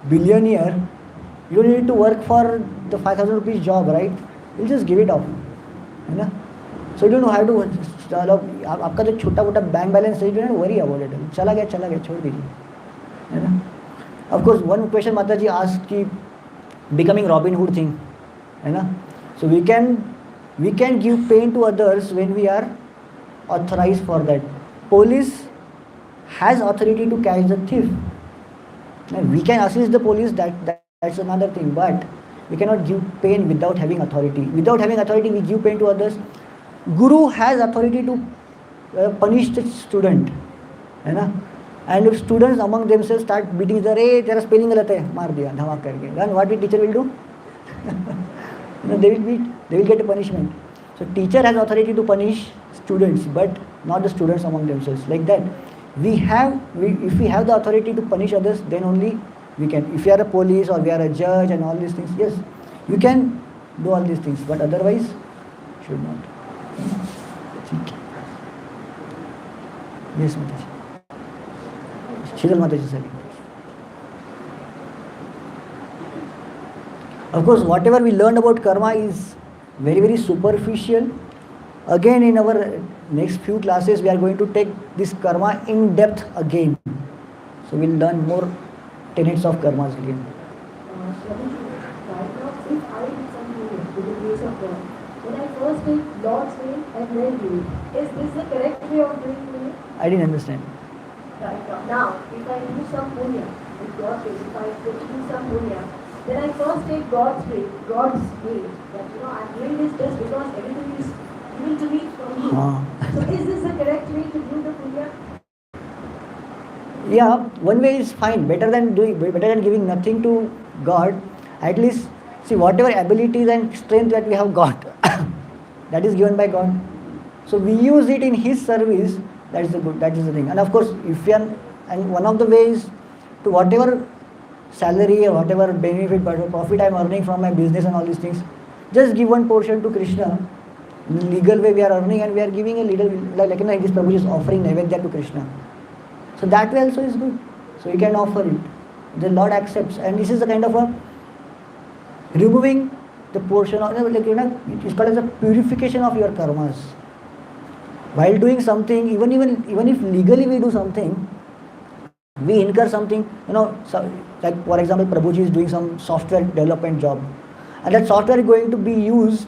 S1: billionaire, you don't need to work for the 5000 rupees job, right? You'll just give it off. So you don't have to आपका जो छोटा मोटा bank balance है, you don't worry about it. चला गया छोड़ दीजिए. Of course, one question Mataji asked कि becoming Robin Hood thing. So we can give pain to others when we are authorized for that. Police has authority to catch the thief. Now, we can assist the police, that's another thing, but we cannot give pain without having authority. Without having authority, we give pain to others. Guru has authority to punish the student, है ना? And if students among themselves start beating each other, hey, तेरा spelling गलत है, मार दिया धमाक करके, then what the teacher will do? They will beat, they will get a punishment. So teacher has authority to punish students, but not the students among themselves. Like that, if we have the authority to punish others, then only we can. If we are a police or we are a judge and all these things, yes, you can do all these things, but otherwise, should not. Yes, Mataji. Shidal Mataji, sorry. Of course, whatever we learned about karma is very, very superficial. Again, in our next few classes, we are going to take this karma in depth again. So we'll learn more tenets of karmas again.
S4: If I did something with the grace of God, when I first take God's way and then do it, is this the correct way of doing it?
S1: I didn't understand.
S4: Right now, if I do some punya, with God's way, if I do some punya, then I first take God's way, that I'm doing this just because everything is given to me from you. So is this the correct way to do the punya?
S1: Yeah, one way is fine. Better than giving nothing to God. At least see whatever abilities and strength that we have got, that is given by God. So we use it in His service. That is the thing. And of course, and one of the ways to whatever salary or whatever benefit, whatever profit I am earning from my business and all these things, just give one portion to Krishna. In legal way we are earning and we are giving a little, like this Prabhuji is offering Naivedya to Krishna. So that way also is good. So you can offer it. The Lord accepts. And this is a kind of a removing the portion of, it is called as a purification of your karmas. While doing something, even if legally we do something, we incur something, like for example, Prabhuji is doing some software development job. And that software is going to be used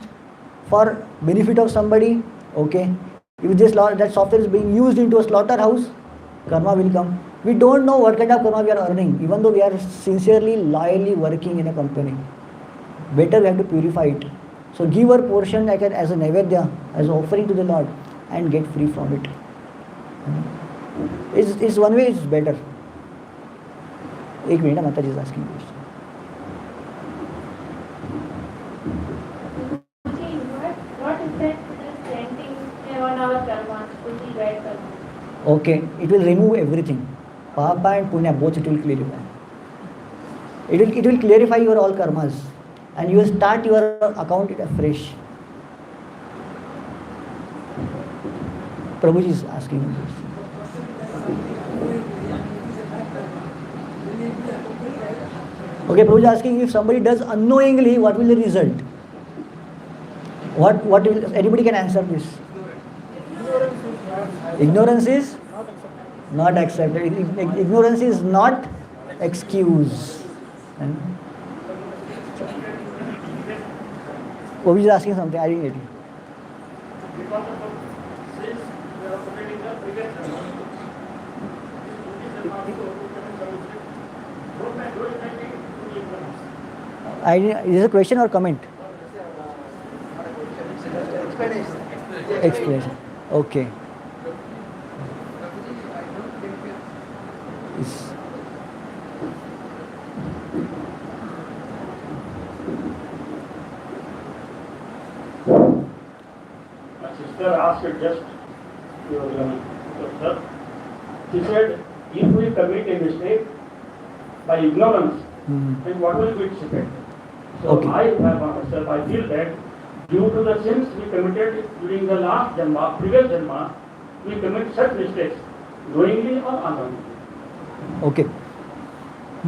S1: for benefit of somebody, okay. If that software is being used into a slaughterhouse, karma will come. We don't know what kind of karma we are earning, even though we are sincerely, loyally working in a company. Better we have to purify it. So give our portion like as a Naivedya, as an offering to the Lord, and get free from it. It's one way, it's better. 1 minute, Mataji is asking this.
S7: What effect does chanting on our karma, good bad karma?
S1: Okay, it will remove everything. Papa and Punya, both it will clarify. It will clarify your all karmas. And you will start your account afresh. Prabhuji is asking this. Okay, Prabhuji is asking if somebody does unknowingly, what will the result? What will, anybody can answer this? Ignorance is not accepted. Ignorance is not excuse. Prabhuji is asking something, I didn't get it. Is this a question or comment? Explanation. Okay. Yes.
S16: My sister asked just sir. She said, if we commit a mistake by ignorance, then what will be its effect? So
S1: Okay.
S16: I feel that due to the sins we committed during the last Janma, previous Janma, we commit such mistakes, knowingly or unknowingly.
S1: Okay.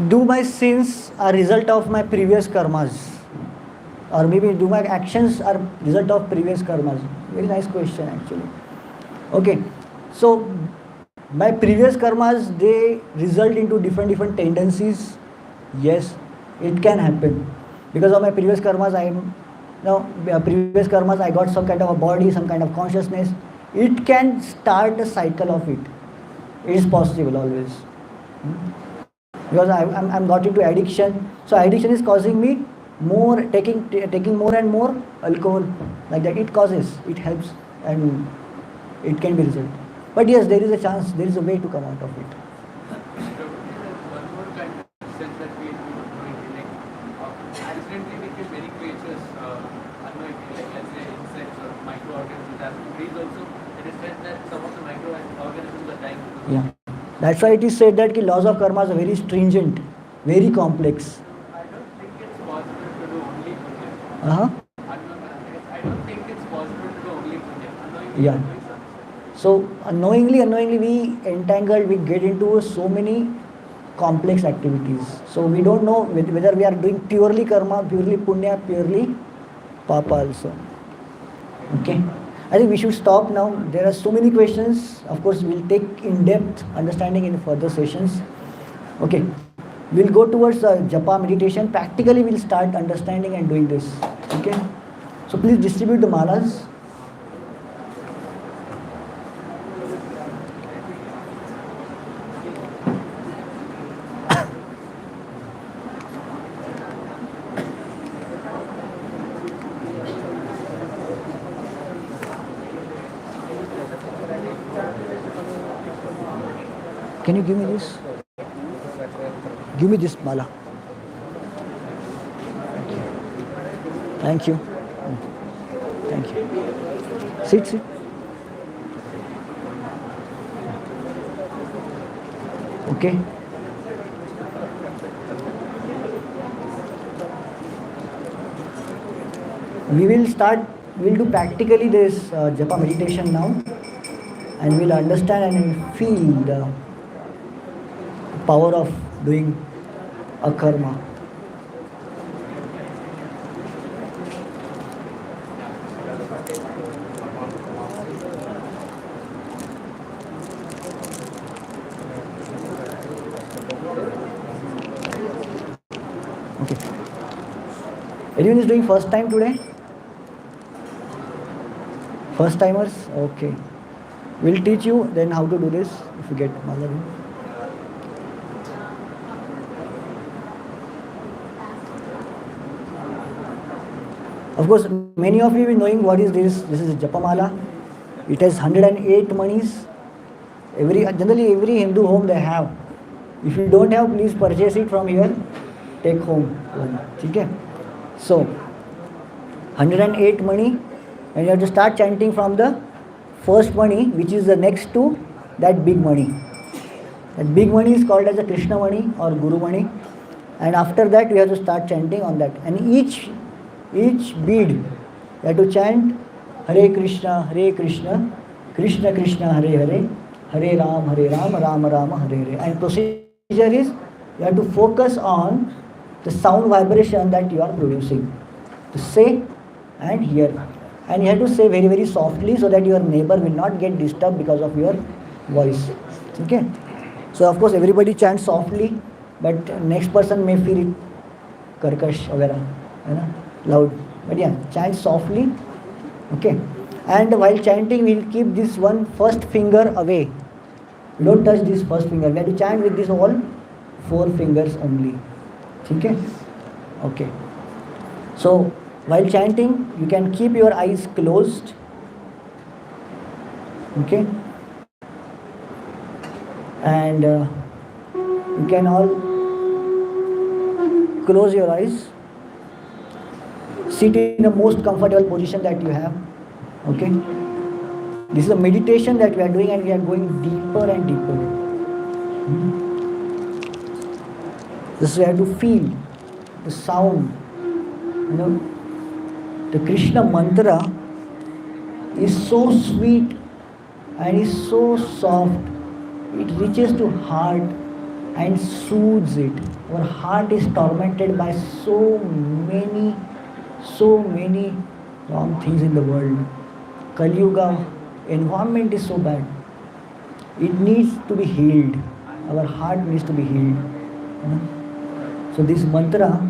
S1: Do my sins a result of my previous karmas? Or maybe do my actions are result of previous karmas? Very nice question actually. Okay. So my previous karmas, they result into different tendencies. Yes, it can happen. Because of my previous karmas, I got some kind of a body, some kind of consciousness. It can start a cycle of it. It is possible always. Because I'm got into addiction. So addiction is causing me taking more and more alcohol. Like that, it helps. and it can be resolved. But yes, there is a chance, there is a way to come out of it.
S17: One more kind of sense that we do knowingly, like accidentally we kill many creatures unknowingly, like let's say insects or microorganisms. That breeds also. It is said that some of the microorganisms are dying.
S1: Yeah. That's why it is said that laws of karma are very stringent, very complex.
S17: I don't think it's possible to do only punya.
S1: Uh-huh.
S17: I don't think it's possible to do only punya. Unknowingly,
S1: Yeah. So unknowingly we entangled, we get into so many complex activities. So we don't know whether we are doing purely karma, purely punya, purely papa also. Okay. I think we should stop now. There are so many questions. Of course, we'll take in-depth understanding in further sessions. Okay. We'll go towards japa meditation. Practically, we'll start understanding and doing this. Okay. So please distribute the malas. Can you give me this? Give me this mala. Thank you. Thank you. Sit. Okay. We'll do practically this japa meditation now, and we'll understand and feel the power of doing a karma. Okay. Anyone is doing first time today? First timers? Okay. We'll teach you then how to do this if you get Malavi. Of course, many of you will knowing what is this. This is Japamala. It has 108 manis. Generally every Hindu home they have. If you don't have, please purchase it from here. Take home. Okay? So, 108 mani, and you have to start chanting from the first mani, which is the next to that big mani. That big mani is called as a Krishna mani or Guru mani, and after that you have to start chanting on that. And each bead you have to chant Hare Krishna, Krishna Krishna, Hare Hare, Hare Ram, Ram Ram, Hare Hare. And procedure is you have to focus on the sound vibration that you are producing. To say and hear. And you have to say very, very softly so that your neighbor will not get disturbed because of your voice. Okay? So of course everybody chants softly, but next person may feel it karkash or loud. But yeah, chant softly. Okay? And while chanting, we will keep this one first finger away. We don't touch this first finger. We have to chant with this all 4 fingers only. Okay? Okay. So while chanting, you can keep your eyes closed. Okay? And you can all close your eyes. Sit in the most comfortable position that you have. Okay? This is a meditation that we are doing, and we are going deeper and deeper. This is where to feel the sound. The Krishna mantra is so sweet and is so soft. It reaches to heart and soothes it. Our heart is tormented by so many wrong things in the world. Kali Yuga environment is so bad. It needs to be healed. Our heart needs to be healed. So this mantra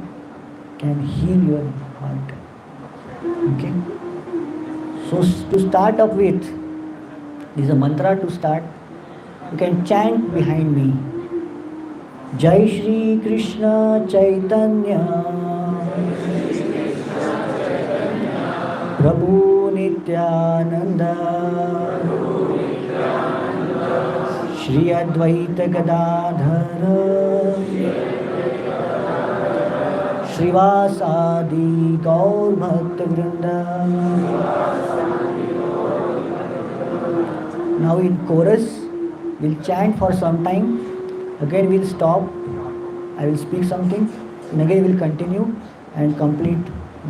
S1: can heal your heart. Okay? So to start up with, this is a mantra to start. You can chant behind me. Jai Shri Krishna Chaitanya Prabhu Nityananda Shri Advaita Gadadhara Srivasadi Gaur Bhakta Vrinda. Now in chorus, we'll chant for some time. Again we'll stop. I will speak something. And again we'll continue and complete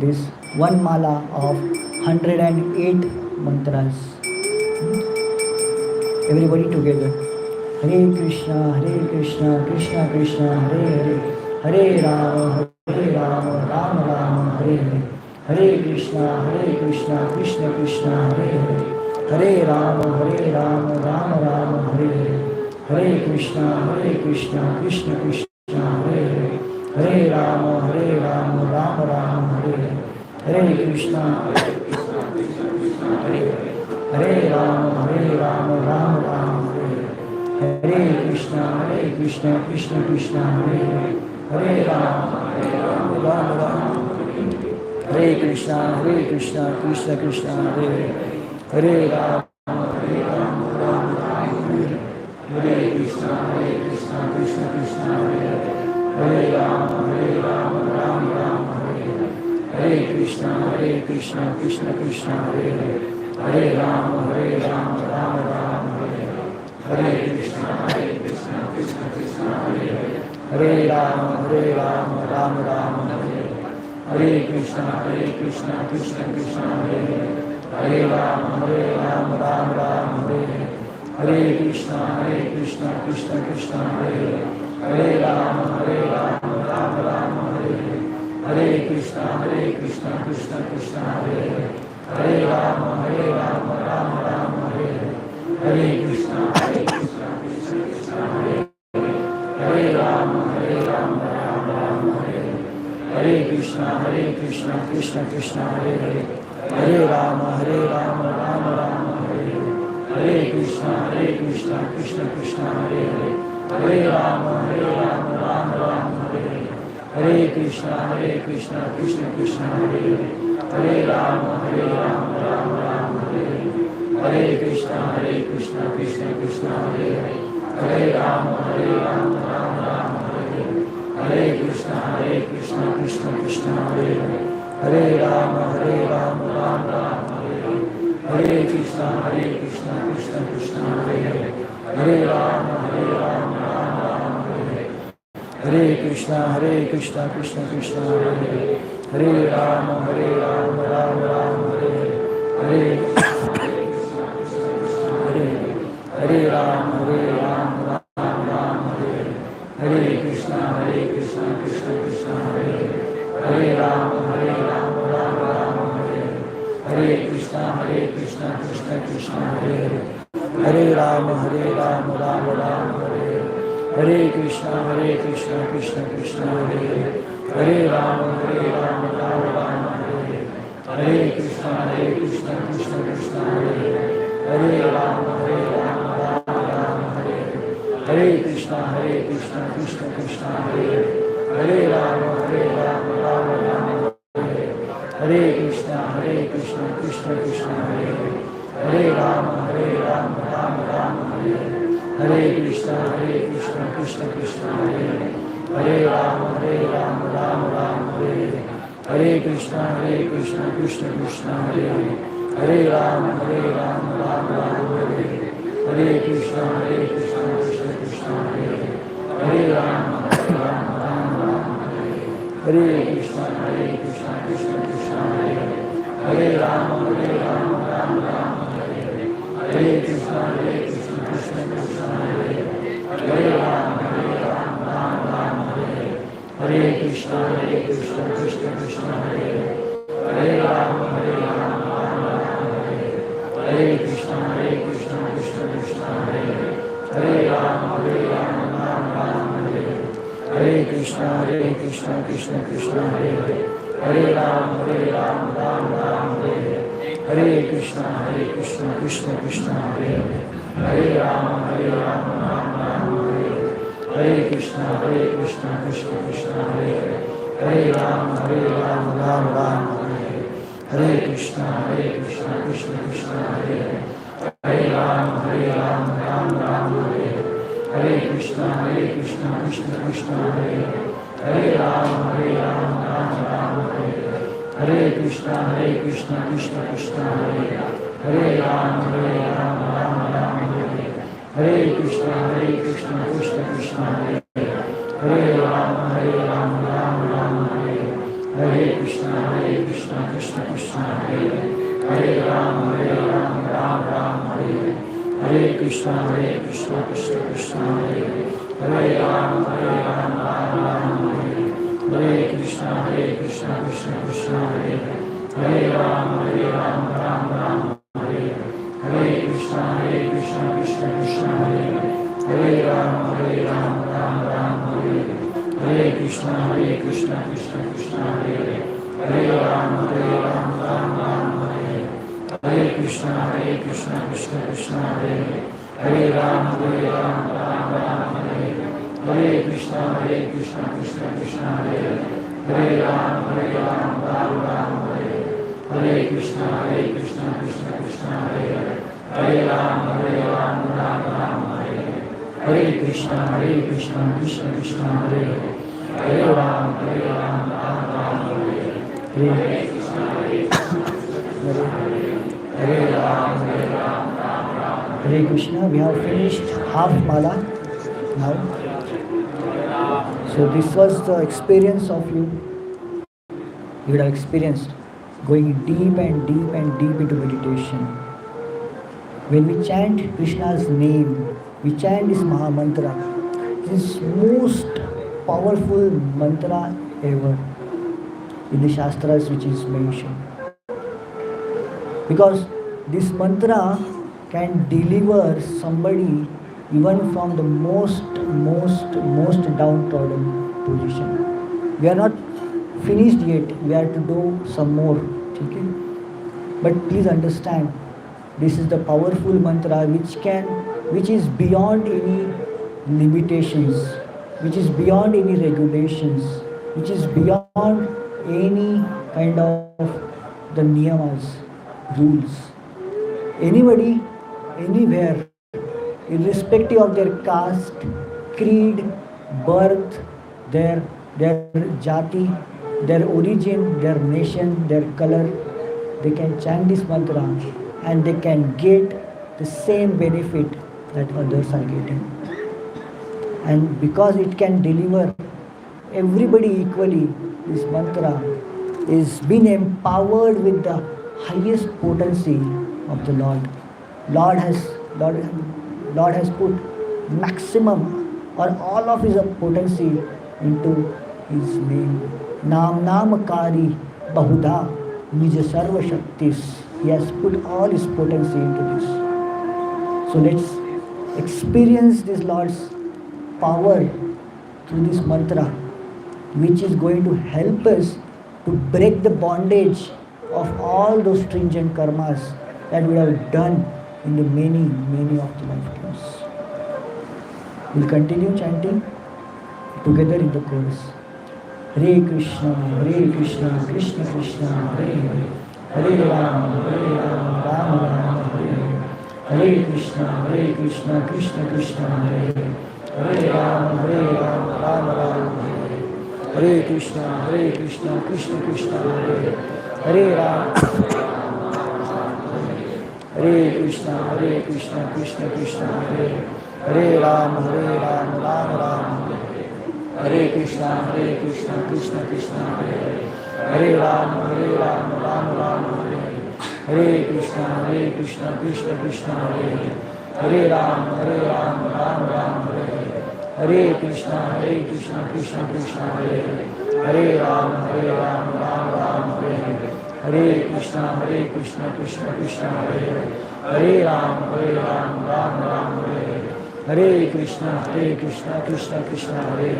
S1: this one mala of 108 mantras. Everybody together. Hare Krishna, Krishna Krishna, Hare Hare, Hare Rama, Rama Rama, Hare Hare. Hare Krishna, Krishna Krishna, Hare Hare, Hare Rama, Rama Rama, Hare Hare. Hare Krishna, Krishna Krishna, Hare Hare, Hare Rama, Rama Rama, Hare Hare. Hare Krishna, Hare Rama, Rama Rama, Hare Hare. Hare Krishna, Krishna Krishna, Hare Hare, Hare Rama, Rama Rama. Hare Krishna, Krishna Krishna, Hare Hare, Hare Rama, Rama Rama, Hare Krishna, Krishna Krishna, Hare Hare, Hare Rama, Rama Rama, Hare Krishna, Krishna Krishna, Hare Hare, Hare Rama, Rama Rama, Hare Krishna, Krishna Krishna, Hare Hare, Hare Rama, Rama Rama, Hare Krishna, Krishna Krishna, Hare Hare, Hare Rama, Rama Rama, Hare Krishna, Krishna Krishna, Hare Hare, Hare Rama, Rama Rama, Hare Krishna, Krishna Krishna, Hare Hare, Hare Rama, Rama Rama, Hare Krishna, Krishna Krishna, Hare Hare, Hare Rama, Rama Rama, Hare Krishna, Krishna Krishna, Hare Hare, Hare Rama, Rama Rama, Hare Krishna, Krishna Krishna, Hare Hare, Hare Rama, Rama Rama, Hare Krishna, Krishna Krishna, Hare Hare, Hare Rama, Rama Rama, Hare Krishna, Krishna Krishna, Hare Hare, Hare Rama, Rama Rama, Hare Krishna, Krishna Krishna, Hare Hare, Hare Rama, Rama Rama, Hare Krishna, Krishna Krishna, Hare Hare, Hare Rama, Rama Rama, Hare Krishna, Krishna Krishna, Hare Hare, Hare Rama, Rama Rama, Hare Hare Rama, Rama Rama, Hare Krishna, Krishna Krishna, Hare Hare, Hare Rama, Rama Rama, Hare Krishna, Krishna Krishna, Hare Hare, Hare Rama, Rama Rama, Hare Krishna, Krishna Krishna, Hare Hare, Hare Rama, Rama Rama, Hare Krishna, Krishna Krishna, Hare Hare, Hare Rama, Rama, Hare Krishna, Krishna Krishna, Hare Hare, Hare Rama, Rama, Hare Krishna, Krishna Krishna, Hare Hare, Hare Rama, Rama, Hare Krishna, Krishna Krishna, Hare Hare, Hare Rama, Rama, Hare Krishna, Krishna Krishna, Hare Hare, Hare Rama, Rama, Hare Krishna, Krishna Krishna, Hare Hare, Hare Rama, Rama, Hare Krishna, Krishna Krishna, Hare Hare, Hare Rama, Rama, Hare Krishna, Krishna Krishna, Hare Hare, Hare Rama, Rama, Hare Krishna, Krishna Hare Hare, Hare Rama, Rama, Hare Krishna, Krishna Hare Hare, Hare Rama, Rama, Hare Krishna, Krishna Hare Hare, Hare Rama, Rama, Hare Krishna, Krishna Hare Hare, Hare Rama, Rama, Hare Krishna, Krishna Hare Hare, Hare Rama, Rama, Hare Krishna, Krishna Krishna, Hare Hare, Hare Ram, Ram Ram, Hare Hare, Hare Krishna, Krishna Krishna, Hare Hare, Hare Ram, Ram Ram, Hare Hare, Hare Krishna, Krishna Krishna, Hare Hare, Hare Ram, Ram Ram, Hare Hare, Hare Krishna, Krishna Krishna, Hare Hare, Hare Ram, Ram Ram, Hare Hare, Hare Krishna, Krishna Krishna, Hare Hare, Hare Ram, Ram Hare Hare, Hare Krishna, Krishna Krishna, Hare Hare, Hare Ram, Ram Hare Hare, Hare Krishna, Krishna Krishna, Hare Hare, Hare Ram, Ram Hare Hare, Hare Krishna, Krishna Krishna, Hare Hare, Hare Ram, Ram Hare Hare, Hare Krishna, Krishna Krishna, Hare Hare, Hare Ram, Ram Hare Hare, Hare Krishna, Krishna Krishna, Hare Hare, Hare Ram, Ram Hare Hare, Hare Krishna, Krishna Krishna, Hare Hare, Hare Ram, Ram Hare Hare, Hare Krishna, Krishna Krishna, Hare Hare, Hare Ram, Ram Hare Hare, Hare Krishna, Krishna Krishna, Hare Hare, Hare Ram, Ram Hare Hare, Hare Krishna, Hare Ram, Hare Krishna. We have finished half mala now. So this was the experience of you. You would have experienced going deep and deep and deep into meditation. When we chant Krishna's name, we chant this Maha Mantra, this most powerful mantra ever in the Shastras which is mentioned. Because this mantra can deliver somebody even from the most downtrodden position. We are not finished yet. We have to do some more. Okay? But please understand, this is the powerful mantra which is beyond any limitations, which is beyond any regulations, which is beyond any kind of the niyamas, rules. Anybody, anywhere, irrespective of their caste, creed, birth, their jati, their origin, their nation, their color, they can chant this mantra and they can get the same benefit that others are getting. And because it can deliver everybody equally, this mantra is being empowered with the highest potency of the Lord. Lord has put maximum or all of his potency into his name. Namakari Bahuda Nija Sarva Shaktis. He has put all his potency into this. So let's experience this Lord's power through this mantra, which is going to help us to break the bondage of all those stringent karmas that we have done in the many of the lifetimes. We'll continue chanting together in the chorus. Hare Krishna, Krishna Krishna, Hare Hare, Hare Ram, Ram Ram, Hare Hare, Hare Krishna, Krishna Krishna, Hare Hare, Hare Ram, Ram Ram, Hare Hare, Hare Krishna, Krishna Krishna, Hare Hare, Hare Ram, Hare Krishna, Krishna Krishna, Hare Hare, Hare Ram, Ram Ram, Hare Krishna, Krishna Krishna, Hare Hare, Hare Ram, Ram Ram, Hare Krishna, Krishna Krishna, Hare Hare, Hare Ram, Ram Ram, Hare Krishna, Krishna Krishna, Hare Hare, Hare Ram, Ram Ram, Hare Krishna, Krishna Krishna, Hare Hare, Hare Ram, Ram Ram, Hare Krishna, Krishna Krishna, Hare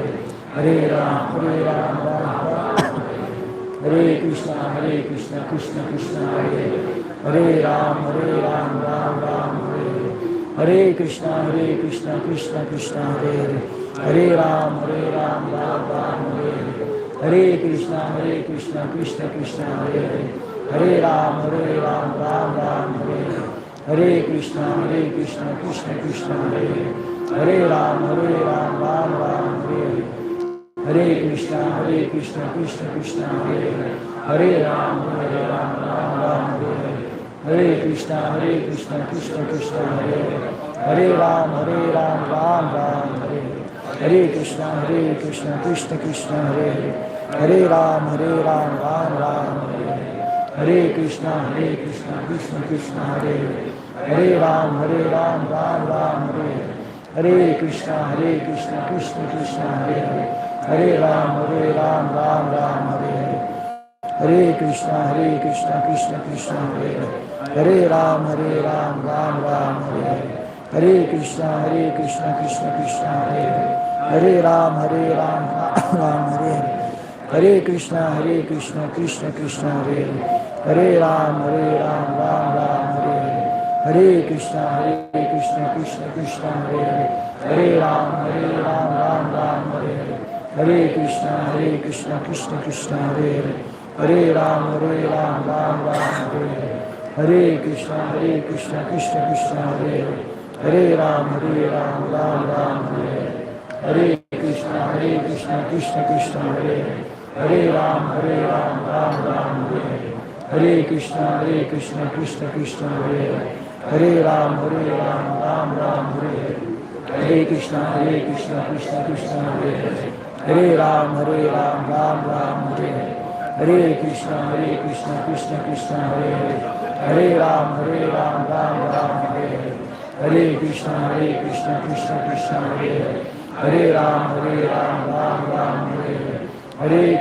S1: Hare, Hare Ram, Ram Hare Krishna, Krishna Krishna, Hare Hare, Hare Ram, Ram Hare Krishna, Krishna Krishna, Hare Hare, Hare Ram, Ram Hare Krishna, Krishna Krishna, Hare Hare, Hare Ram, Ram Ram, Hare Hare. Hare Krishna, Krishna Krishna, Hare Hare. Hare Ram, Ram Ram, Hare Hare. Hare Krishna, Krishna Krishna, Hare Hare. Hare Ram, Ram Ram, Hare Hare. Hare Krishna, Krishna Krishna, Hare Hare. Hare Ram, Ram Ram, Hare Hare. Hare Krishna, Krishna Krishna, Hare Hare. Hare Ram, Ram Ram, Hare Hare. Hare Krishna, Krishna Krishna, Hare Hare. Hare Ram, Ram Ram, Hare Hare. Hare Krishna, Krishna Krishna, Hare Hare. Hare Ram, Ram Ram, Hare Hare. Hare Krishna, Krishna Krishna, Hare Hare. Hare Ram, Ram Ram, Hare Hare. Hare Krishna, Krishna Krishna, Hare Hare. Hare Ram, Ram Hare Hare. Hare Krishna, Krishna Krishna, Hare Hare. Hare Ram, Ram Hare Hare. Hare Krishna, Krishna Krishna, Hare Hare. Hare Ram, Ram Hare Hare. Hare Krishna, Krishna Krishna, Hare Hare. Hare Ram, Ram Hare Hare. Hare Krishna, Krishna Krishna, Hare Hare. Hare Ram, Ram Hare Hare. Hare Krishna, Krishna Krishna, Hare Hare. Hare Ram, Ram Hare Hare. Hare Krishna, Krishna Krishna, Hare Hare. Hare Ram, Ram Hare Hare. Hare Krishna, Krishna Krishna, Hare Hare. Hare Ram, Ram Hare Hare. Hare Krishna, Krishna Krishna, Hare Hare. Hare Ram, Ram Hare Hare. Hare Krishna, Krishna Krishna, Hare Hare. Hare Ram, Ram Hare Hare. Hare